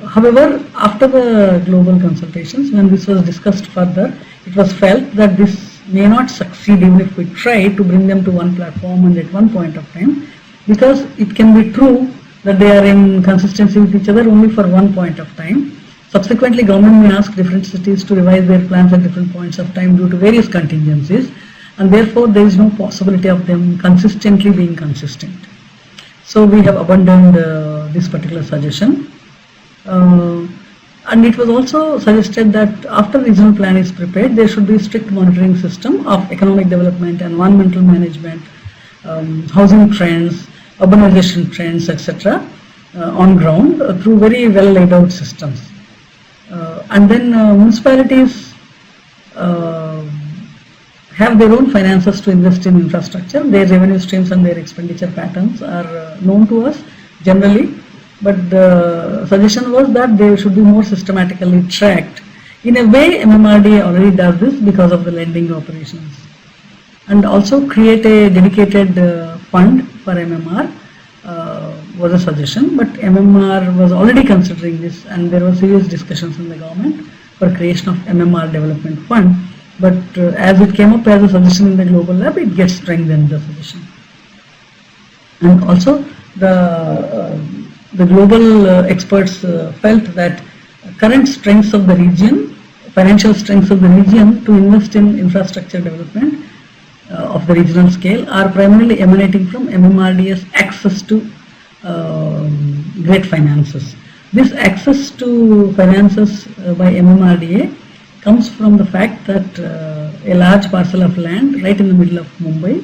However, after the global consultations, when this was discussed further, it was felt that this may not succeed even if we try to bring them to one platform and at one point of time, because it can be true that they are in consistency with each other only for one point of time. Subsequently, government may ask different cities to revise their plans at different points of time due to various contingencies, and therefore there is no possibility of them consistently being consistent. So we have abandoned this particular suggestion. And it was also suggested that after regional plan is prepared, there should be a strict monitoring system of economic development, environmental management, housing trends, urbanization trends, etc. On ground through very well laid out systems. And then municipalities have their own finances to invest in infrastructure. Their revenue streams and their expenditure patterns are known to us generally. But the suggestion was that they should be more systematically tracked. In a way, MMRDA already does this because of the lending operations. And also create a dedicated fund for MMR was a suggestion, but MMR was already considering this, and there were serious discussions in the government for creation of MMR development fund. but as it came up as a suggestion in the global lab, it gets strengthened, the suggestion. And also the global experts felt that current strengths of the region, financial strengths of the region to invest in infrastructure development of the regional scale are primarily emanating from MMRDA's access to great finances. This access to finances by MMRDA comes from the fact that a large parcel of land right in the middle of Mumbai,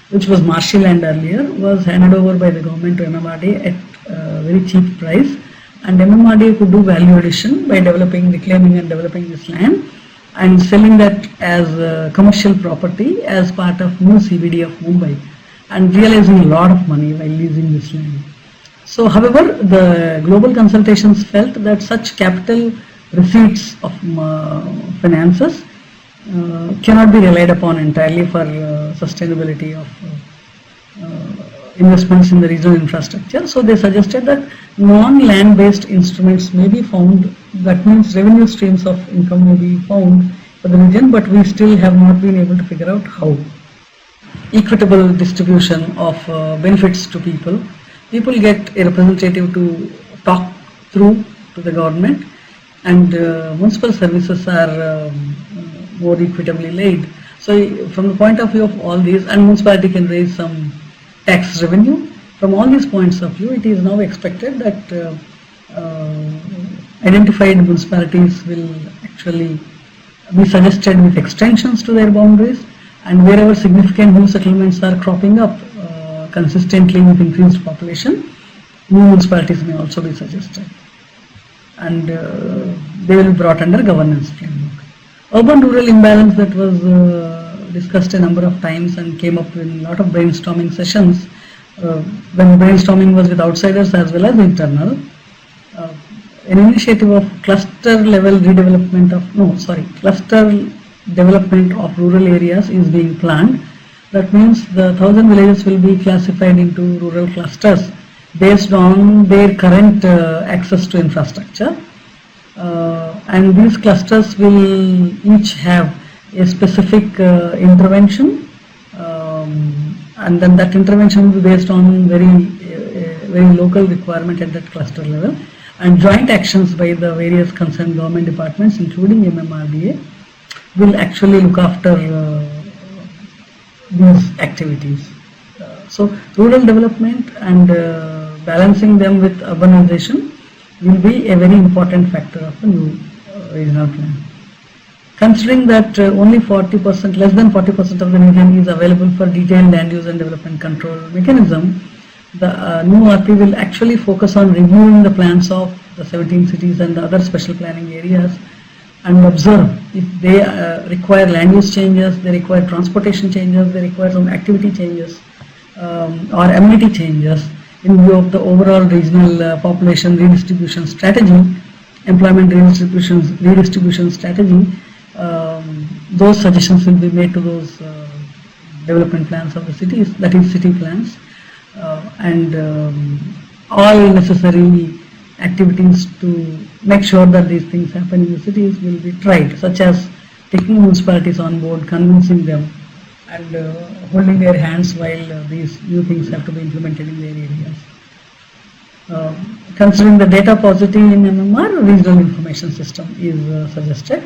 which was marshy land earlier, was handed over by the government to MMRDA at a very cheap price, and MMRDA could do value addition by reclaiming and developing this land and selling that as commercial property as part of new CBD of Mumbai, and realizing a lot of money while leasing this land. So, however, the global consultations felt that such capital receipts of finances cannot be relied upon entirely for sustainability of investments in the regional infrastructure. So they suggested that non-land based instruments may be found, that means revenue streams of income may be found for the region, but we still have not been able to figure out how. Equitable distribution of benefits to people. People get a representative to talk through to the government, and municipal services are more equitably laid. So from the point of view of all these, and municipality can raise some tax revenue, from all these points of view, it is now expected that identified municipalities will actually be suggested with extensions to their boundaries, and wherever significant new settlements are cropping up consistently with increased population, new municipalities may also be suggested, and they will be brought under governance framework. Urban-rural imbalance that was discussed a number of times and came up in a lot of brainstorming sessions when brainstorming was with outsiders as well as internal. An initiative of cluster development of rural areas is being planned. That means the 1,000 villages will be classified into rural clusters based on their current access to infrastructure. And these clusters will each have a specific intervention, and then that intervention will be based on very local requirement at that cluster level, and joint actions by the various concerned government departments, including MMRDA, will actually look after these activities. So rural development and balancing them with urbanization will be a very important factor of the new regional plan. Considering that only 40%, less than 40% of the region is available for detailed land use and development control mechanism, the new RP will actually focus on reviewing the plans of the 17 cities and the other special planning areas and observe if they require land use changes, they require transportation changes, they require some activity changes or amenity changes in view of the overall regional population redistribution strategy, employment redistribution strategy. Those suggestions will be made to those development plans of the cities, that is city plans, and all necessary activities to make sure that these things happen in the cities will be tried, such as taking municipalities on board, convincing them, and holding their hands while these new things have to be implemented in their areas. Considering the data paucity in MMR, regional information system is suggested.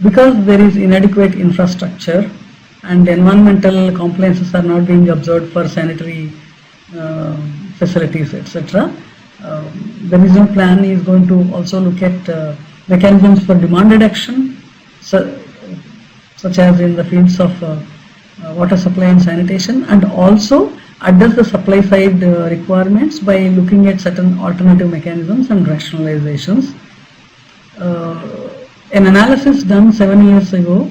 Because there is inadequate infrastructure and environmental compliances are not being observed for sanitary facilities, etc. The regional plan is going to also look at mechanisms for demanded action, such as in the fields of water supply and sanitation, and also address the supply side requirements by looking at certain alternative mechanisms and rationalizations. An analysis done 7 years ago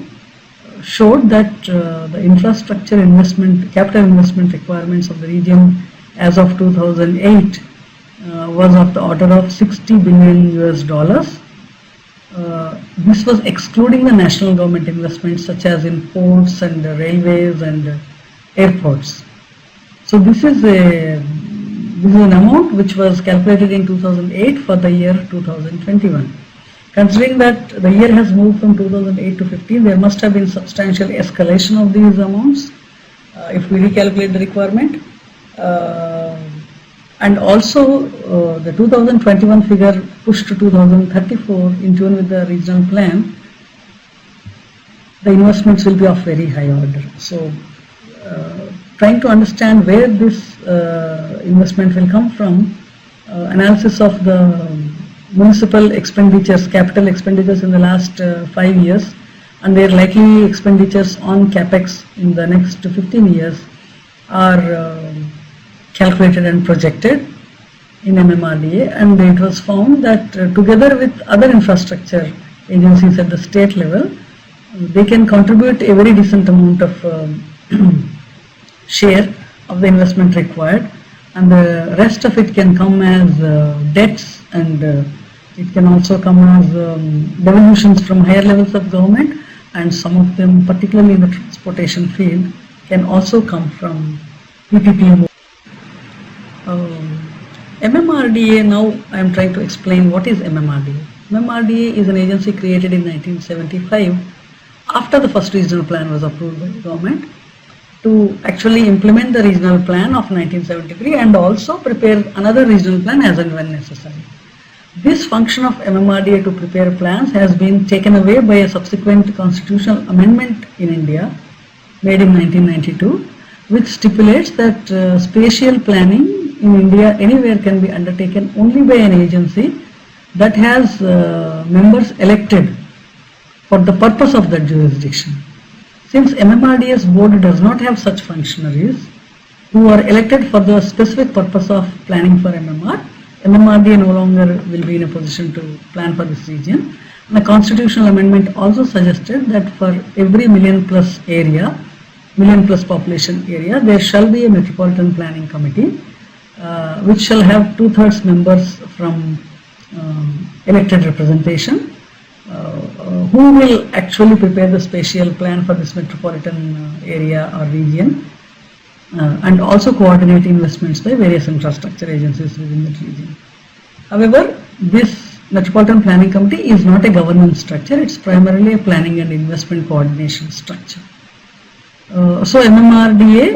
showed that the infrastructure investment, capital investment requirements of the region as of 2008 was of the order of $60 billion US. This was excluding the national government investments such as in ports and railways and airports. So this is an amount which was calculated in 2008 for the year 2021. Considering that the year has moved from 2008 to 15, there must have been substantial escalation of these amounts if we recalculate the requirement. And also the 2021 figure pushed to 2034 in tune with the regional plan, the investments will be of very high order. So trying to understand where this investment will come from, analysis of the municipal expenditures, capital expenditures in the last 5 years and their likely expenditures on capex in the next 15 years are calculated and projected in MMRDA, and it was found that together with other infrastructure agencies at the state level, they can contribute a very decent amount of share of the investment required, and the rest of it can come as debts, and it can also come as devolutions from higher levels of government, and some of them, particularly in the transportation field, can also come from PPP. MMRDA, now I am trying to explain what is MMRDA. MMRDA is an agency created in 1975 after the first regional plan was approved by the government to actually implement the regional plan of 1973 and also prepare another regional plan as and when necessary. This function of MMRDA to prepare plans has been taken away by a subsequent constitutional amendment in India made in 1992, which stipulates that spatial planning in India anywhere can be undertaken only by an agency that has members elected for the purpose of that jurisdiction. Since MMRDA's board does not have such functionaries who are elected for the specific purpose of planning for MMR, MMRDA no longer will be in a position to plan for this region. And the constitutional amendment also suggested that for every million plus population area, there shall be a Metropolitan Planning Committee which shall have 2/3 members from elected representation who will actually prepare the spatial plan for this metropolitan area or region and also coordinate investments by various infrastructure agencies within that region. However, this Metropolitan Planning Committee is not a governance structure, it's primarily a planning and investment coordination structure. So MMRDA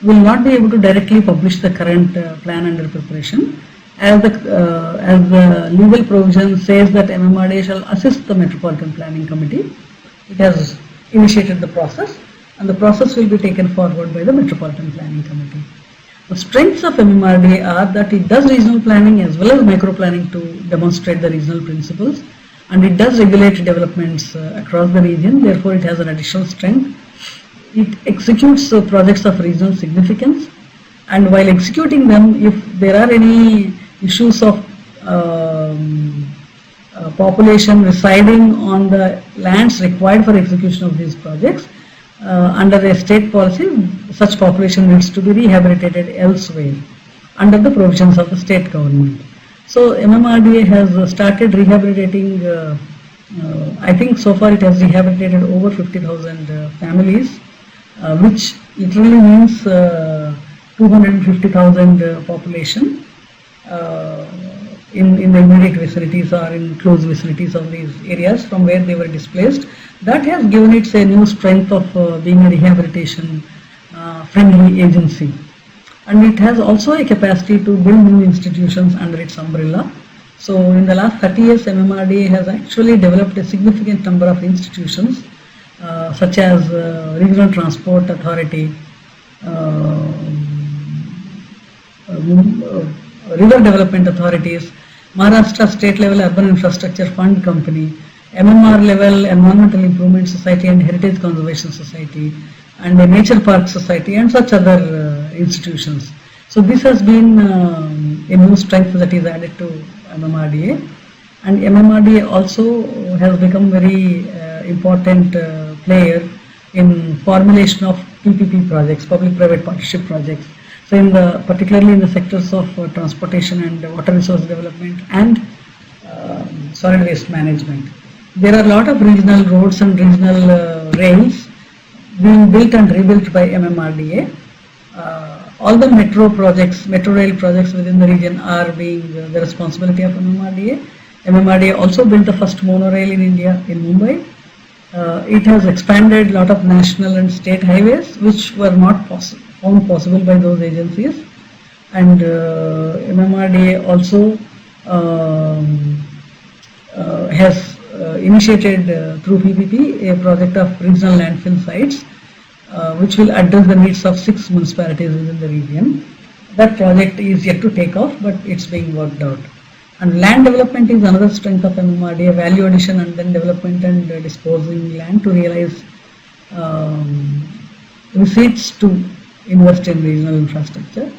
will not be able to directly publish the current plan under preparation, as the legal provision says that MMRDA shall assist the Metropolitan Planning Committee. It has initiated the process, and the process will be taken forward by the Metropolitan Planning Committee. The strengths of MMRDA are that it does regional planning as well as micro planning to demonstrate the regional principles, and it does regulate developments across the region. Therefore, it has an additional strength. It executes projects of regional significance, and while executing them, if there are any issues of population residing on the lands required for execution of these projects, under a state policy, such population needs to be rehabilitated elsewhere under the provisions of the state government. So MMRDA has started rehabilitating, I think so far it has rehabilitated over 50,000 families, which literally means 250,000 population in the immediate vicinities or in close vicinities of these areas from where they were displaced. That has given it a new strength of being a rehabilitation friendly agency, and it has also a capacity to build new institutions under its umbrella. So in the last 30 years, MMRDA has actually developed a significant number of institutions such as Regional Transport Authority, River Development Authorities, Maharashtra State Level Urban Infrastructure Fund Company, MMR Level Environmental Improvement Society and Heritage Conservation Society, and the Nature Park Society, and such other institutions. So this has been a new strength that is added to MMRDA, and MMRDA also has become very important player in formulation of PPP projects, public-private partnership projects. So particularly in the sectors of transportation and water resource development and solid waste management. There are a lot of regional roads and regional rails being built and rebuilt by MMRDA. All the metro rail projects within the region are being the responsibility of MMRDA, MMRDA also built the first monorail in India in Mumbai. It has expanded a lot of national and state highways which were not found possible by those agencies. And MMRDA also has initiated through PPP a project of regional landfill sites which will address the needs of 6 municipalities within the region. That project is yet to take off, but it's being worked out. And land development is another strength of MMRDA, value addition and then development and disposing land to realize receipts to invest in regional infrastructure.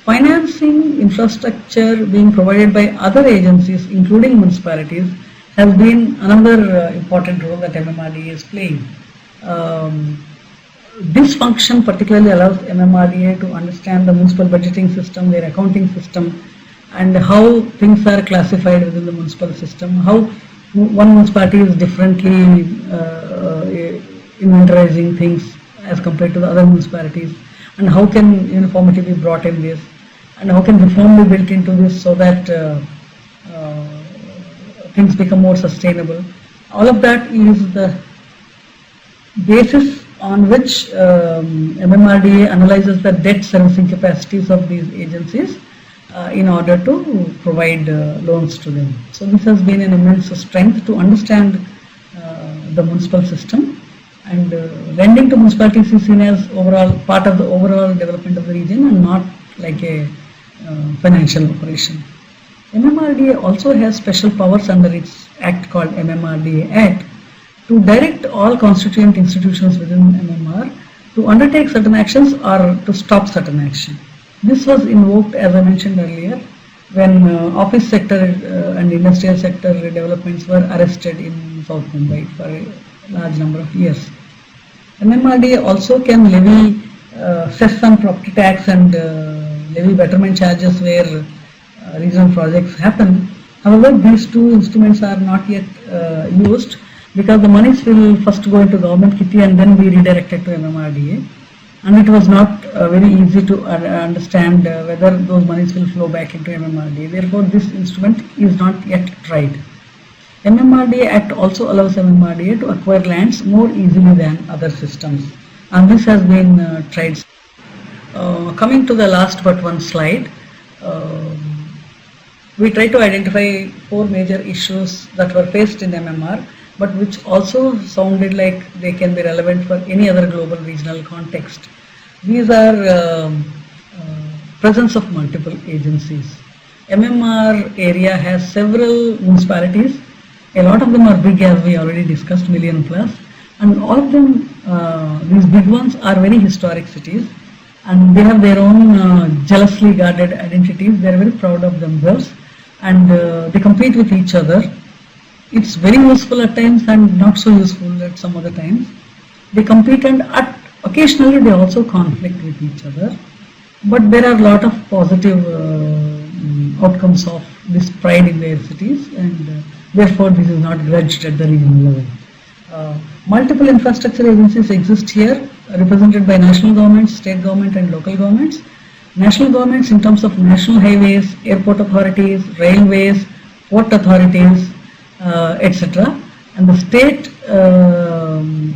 Financing infrastructure being provided by other agencies, including municipalities, has been another important role that MMRDA is playing. This function particularly allows MMRDA to understand the municipal budgeting system, their accounting system, and how things are classified within the municipal system, how one municipality is differently inventorizing things as compared to the other municipalities, and how can uniformity be brought in this, and how can reform be built into this so that things become more sustainable. All of that is the basis on which MMRDA analyzes the debt servicing capacities of these agencies in order to provide loans to them. So this has been an immense strength to understand the municipal system, and lending to municipalities is seen as overall part of the overall development of the region and not like a financial operation. MMRDA also has special powers under its act called MMRDA Act to direct all constituent institutions within MMR to undertake certain actions or to stop certain action. This was invoked, as I mentioned earlier, when office sector and industrial sector developments were arrested in South Mumbai for a large number of years. MMRDA also can levy cess on property tax and levy betterment charges where regional projects happen. However, these two instruments are not yet used because the monies will first go into government kitty and then be redirected to MMRDA. And it was not very easy to understand whether those monies will flow back into MMRDA. Therefore, this instrument is not yet tried. MMRDA Act also allows MMRDA to acquire lands more easily than other systems, and this has been tried. Coming to the last but one slide, we try to identify 4 major issues that were faced in MMR, but which also sounded like they can be relevant for any other global regional context. These are presence of multiple agencies. MMR area has several municipalities. A lot of them are big, as we already discussed, million plus, and all of them, these big ones, are very historic cities, and they have their own jealously guarded identities. They are very proud of themselves, and they compete with each other. It's very useful at times and not so useful at some other times. They compete, and occasionally they also conflict with each other, but there are a lot of positive outcomes of this pride in their cities, and therefore this is not grudged at the regional level. Multiple infrastructure agencies exist here, represented by national governments, state government and local governments. National governments in terms of national highways, airport authorities, railways, port authorities, etc. And the state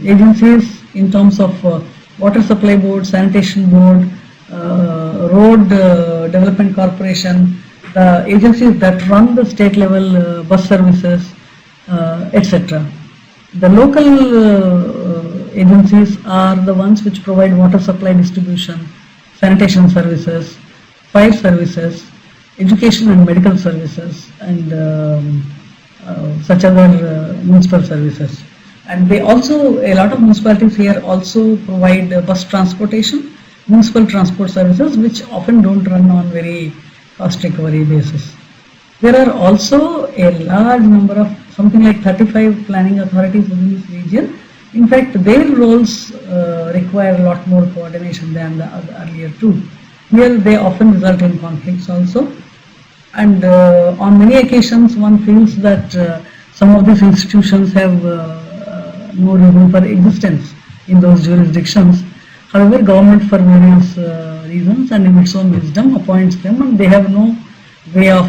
agencies in terms of water supply board, sanitation board, road development corporation, the agencies that run the state level bus services, etc. The local agencies are the ones which provide water supply distribution, sanitation services, fire services, education and medical services, and such other municipal services. And they also, a lot of municipalities here also provide bus transportation, municipal transport services, which often don't run on very cost recovery basis. There are also a large number of something like 35 planning authorities within this region. In fact, their roles require a lot more coordination than the earlier two. Here they often result in conflicts also, and on many occasions one feels that some of these institutions have no reason for existence in those jurisdictions. However, government for various reasons and in its own wisdom appoints them, and they have no way of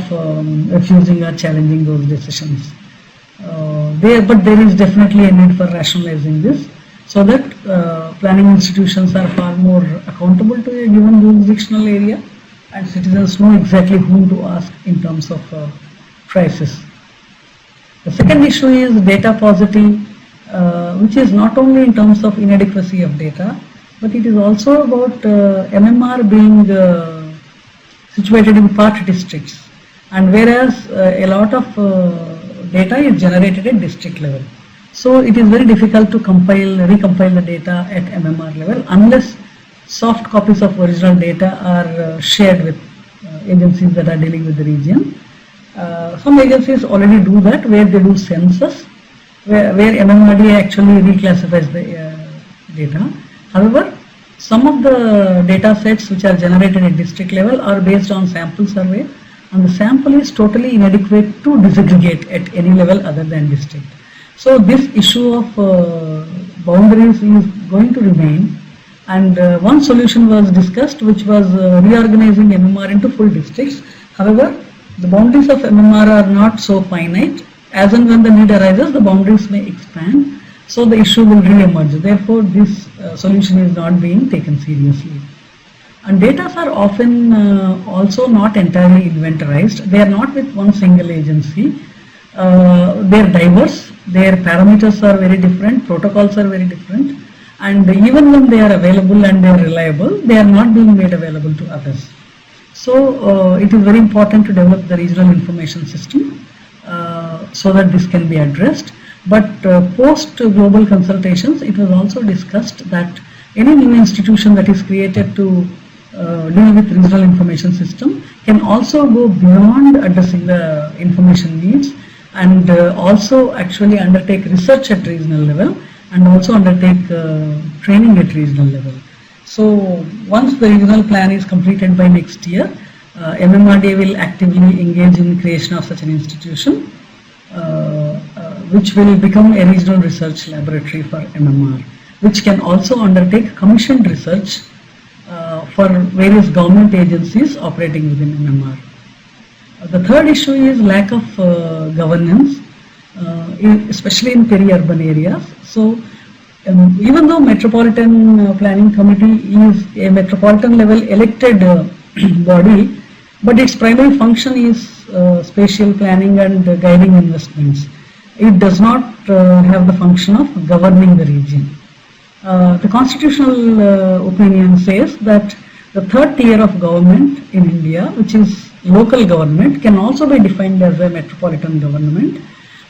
refusing or challenging those decisions. But there is definitely a need for rationalizing this, so that planning institutions are far more accountable to a given jurisdictional area, and citizens know exactly whom to ask in terms of crisis. The second issue is data paucity, which is not only in terms of inadequacy of data, but it is also about MMR being situated in part districts, and whereas a lot of data is generated at district level. So it is very difficult to recompile the data at MMR level unless soft copies of original data are shared with agencies that are dealing with the region. Some agencies already do that, where they do census, where MMRDA actually reclassifies the data. However, some of the data sets which are generated at district level are based on sample survey, and the sample is totally inadequate to disaggregate at any level other than district. So this issue of boundaries is going to remain, and one solution was discussed, which was reorganizing MMR into full districts. However, the boundaries of MMR are not so finite. As and when the need arises, the boundaries may expand, so the issue will re-emerge. Therefore, this solution is not being taken seriously. And data are often also not entirely inventorized. They are not with one single agency. They are diverse. Their parameters are very different. Protocols are very different. And even when they are available and they are reliable, they are not being made available to others. So it is very important to develop the regional information system so that this can be addressed. But post global consultations, it was also discussed that any new institution that is created to deal with regional information system can also go beyond addressing the information needs, and also actually undertake research at regional level, and also undertake training at regional level. So once the regional plan is completed by next year, MMRDA will actively engage in creation of such an institution, which will become a regional research laboratory for MMR, which can also undertake commissioned research for various government agencies operating within MMR. The third issue is lack of governance, especially in peri-urban areas. So even though Metropolitan Planning Committee is a metropolitan level elected body, but its primary function is spatial planning and guiding investments. It does not have the function of governing the region. The constitutional opinion says that the third tier of government in India, which is local government, can also be defined as a metropolitan government.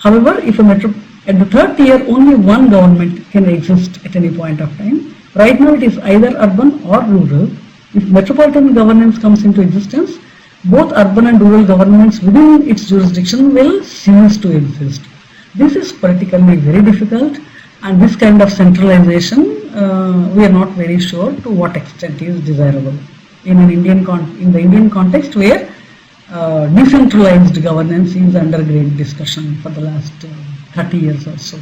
However, if at the third tier only one government can exist at any point of time. Right now it is either urban or rural. If metropolitan governance comes into existence, both urban and rural governments within its jurisdiction will cease to exist. This is politically very difficult, and this kind of centralization we are not very sure to what extent is desirable in the Indian context, where decentralized governance is under great discussion for the last 30 years or so.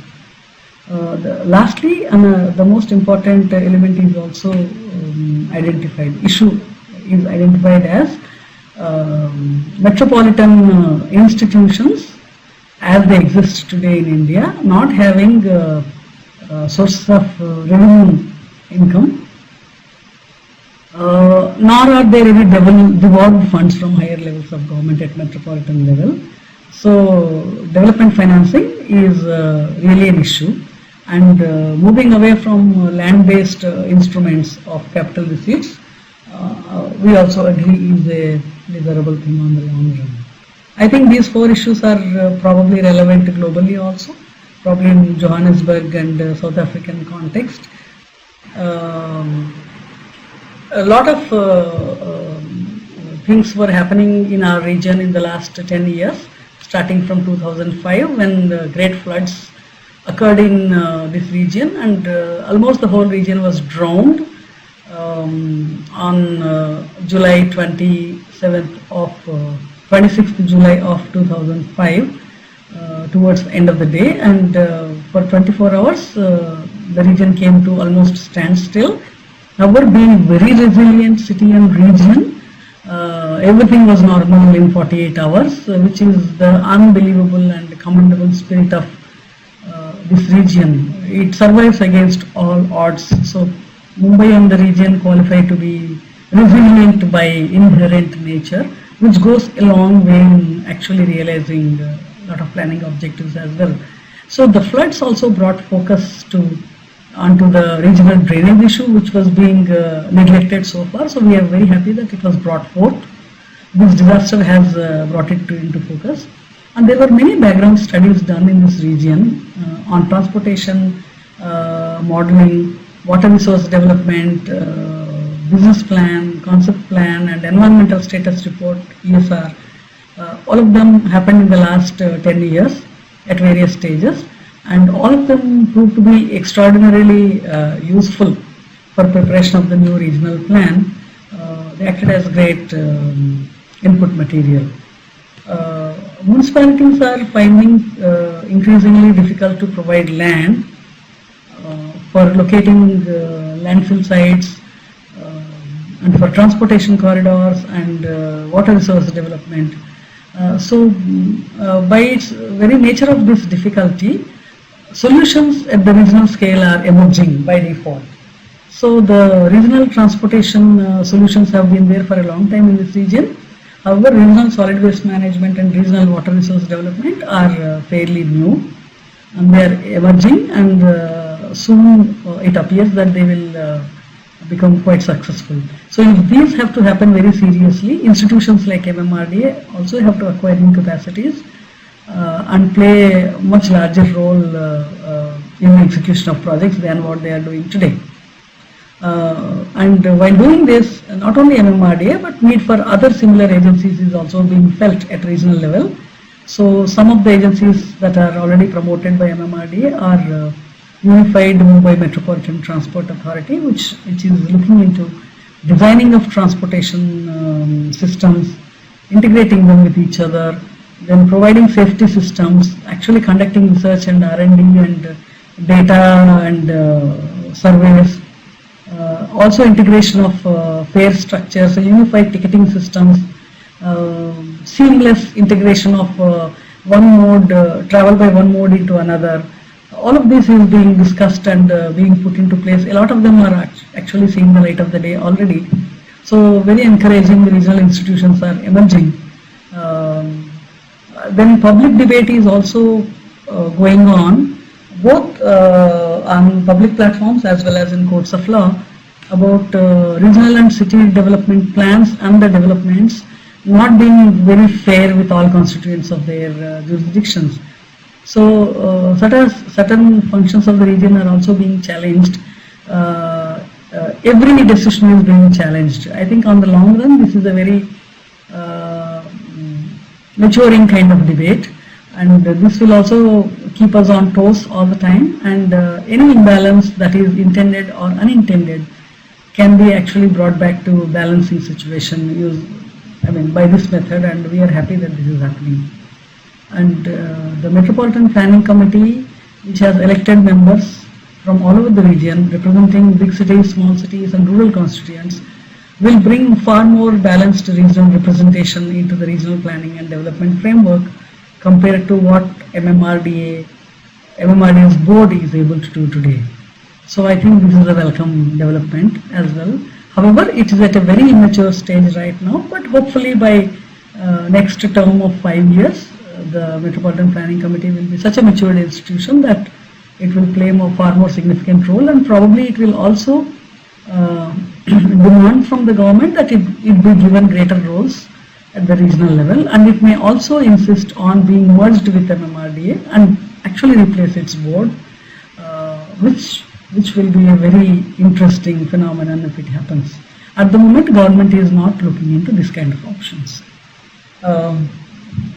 Lastly, the most important element is also identified as metropolitan institutions as they exist today in India, not having sources of revenue income, nor are there any devolved funds from higher levels of government at metropolitan level. So development financing is really an issue, and moving away from land-based instruments of capital receipts, we also agree is a desirable thing on the long run. I think these four issues are probably relevant globally also, probably in Johannesburg and South African context. A lot of things were happening in our region in the last 10 years, starting from 2005 when the great floods occurred in this region, and almost the whole region was drowned on July 26th July of 2005 towards the end of the day, and for 24 hours the region came to almost standstill. However, being very resilient city and region, Everything was normal in 48 hours, which is the unbelievable and commendable spirit of this region. It survives against all odds. So Mumbai and the region qualify to be resilient by inherent nature, which goes a long way in actually realizing a lot of planning objectives as well. So the floods also brought focus onto the regional drainage issue, which was being neglected so far. So we are very happy that it was brought forth. This disaster has brought it into focus. And there were many background studies done in this region on transportation, modeling, water resource development, business plan, concept plan, and environmental status report, ESR. All of them happened in the last 10 years at various stages, and all of them proved to be extraordinarily useful for preparation of the new regional plan. They acted as great input material. Municipalities are finding increasingly difficult to provide land for locating landfill sites and for transportation corridors and water resource development. So by its very nature of this difficulty, solutions at the regional scale are emerging by default. So the regional transportation solutions have been there for a long time in this region. However, regional solid waste management and regional water resource development are fairly new, and they are emerging, and soon it appears that they will become quite successful. So if these have to happen very seriously, institutions like MMRDA also have to acquire new capacities and play a much larger role in the execution of projects than what they are doing today. And while doing this, not only MMRDA but need for other similar agencies is also being felt at regional level. So some of the agencies that are already promoted by MMRDA are Unified Mumbai Metropolitan Transport Authority, which is looking into designing of transportation systems, integrating them with each other, then providing safety systems, actually conducting research and R&D and data and surveys. Also integration of fare structures, unified ticketing systems, seamless integration of one mode, travel by one mode into another. All of this is being discussed and being put into place. A lot of them are actually seeing the light of the day already. So very encouraging, the regional institutions are emerging. Then public debate is also going on, both on public platforms as well as in courts of law, about regional and city development plans and the developments not being very fair with all constituents of their jurisdictions. So certain functions of the region are also being challenged. Every decision is being challenged. I think on the long run this is a very maturing kind of debate, and this will also keep us on toes all the time, and any imbalance that is intended or unintended can be actually brought back to balancing situation by this method, and we are happy that this is happening. And the Metropolitan Planning Committee, which has elected members from all over the region representing big cities, small cities and rural constituents, will bring far more balanced regional representation into the regional planning and development framework compared to what MMRDA's board is able to do today. So I think this is a welcome development as well. However, it is at a very immature stage right now, but hopefully by next term of 5 years, the Metropolitan Planning Committee will be such a matured institution that it will play far more significant role, and probably it will also demand from the government that it be given greater roles at the regional level, and it may also insist on being merged with MMRDA and actually replace its board, which will be a very interesting phenomenon if it happens. At the moment, government is not looking into this kind of options.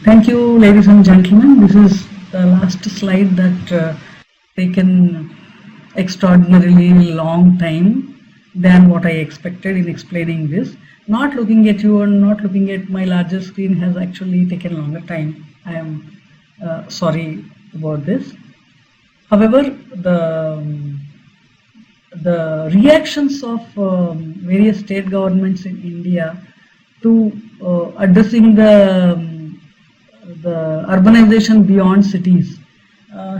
Thank you, ladies and gentlemen. This is the last slide that taken extraordinarily long time than what I expected in explaining this. Not looking at you and not looking at my larger screen has actually taken longer time. I am sorry about this. However, the reactions of various state governments in India to addressing the urbanization beyond cities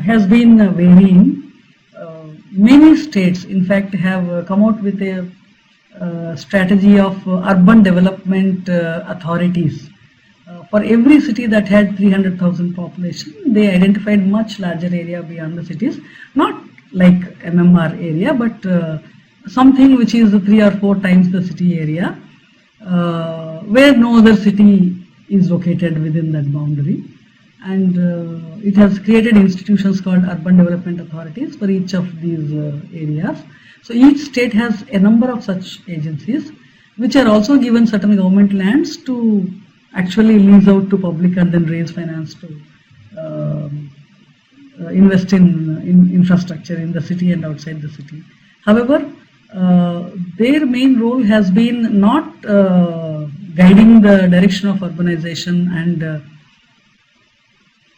has been varying. Many states, in fact, have come out with a strategy of urban development authorities. For every city that had 300,000 population, they identified much larger area beyond the cities, not like MMR area, but something which is 3 or 4 times the city area, where no other city is located within that boundary. And it has created institutions called urban development authorities for each of these areas. So each state has a number of such agencies, which are also given certain government lands to actually lease out to public and then raise finance to invest in infrastructure in the city and outside the city. However, their main role has been not guiding the direction of urbanization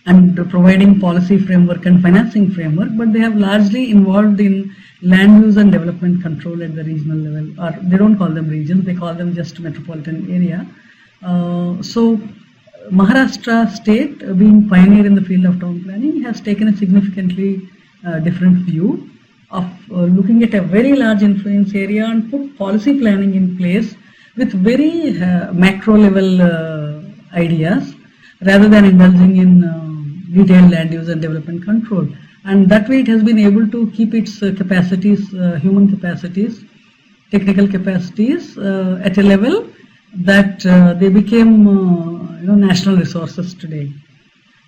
and providing policy framework and financing framework, but they have largely involved in land use and development control at the regional level, or they don't call them regions, they call them just metropolitan area. So Maharashtra state, being pioneer in the field of town planning, has taken a significantly different view of looking at a very large influence area and put policy planning in place with very macro level ideas, rather than indulging in detailed land use and development control. And that way it has been able to keep its capacities, human capacities, technical capacities at a level that they became national resources today.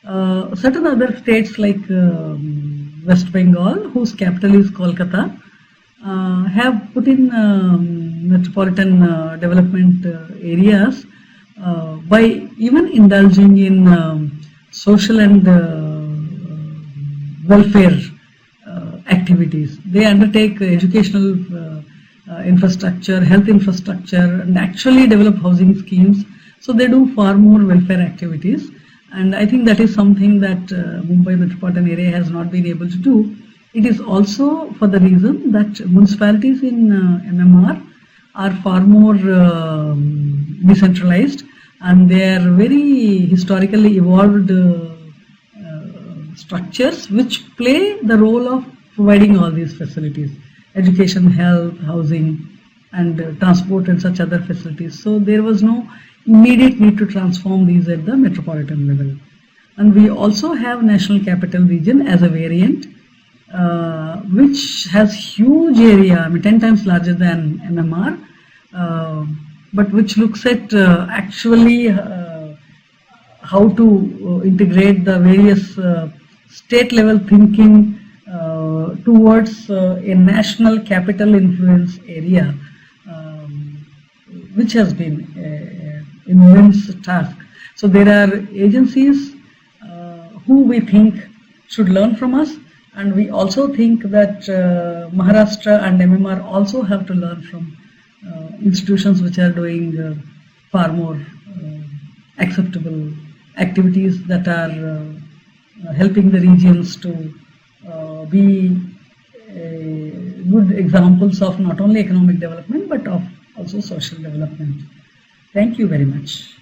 Certain other states like West Bengal, whose capital is Kolkata, have put in metropolitan development areas by even indulging in social and welfare activities. They undertake educational infrastructure, health infrastructure, and actually develop housing schemes. So they do far more welfare activities, and I think that is something that Mumbai metropolitan area has not been able to do. It is also for the reason that municipalities in MMR are far more decentralized, and they are very historically evolved structures which play the role of providing all these facilities: education, health, housing, and transport and such other facilities. So there was no immediate need to transform these at the metropolitan level. And we also have National Capital Region as a variant, which has huge area, 10 times larger than MMR, but which looks at actually how to integrate the various state level thinking towards a national capital influence area, which has been an immense task. So there are agencies who we think should learn from us, and we also think that Maharashtra and MMR also have to learn from institutions which are doing far more acceptable activities that are helping the regions to be good examples of not only economic development but of also social development. Thank you very much.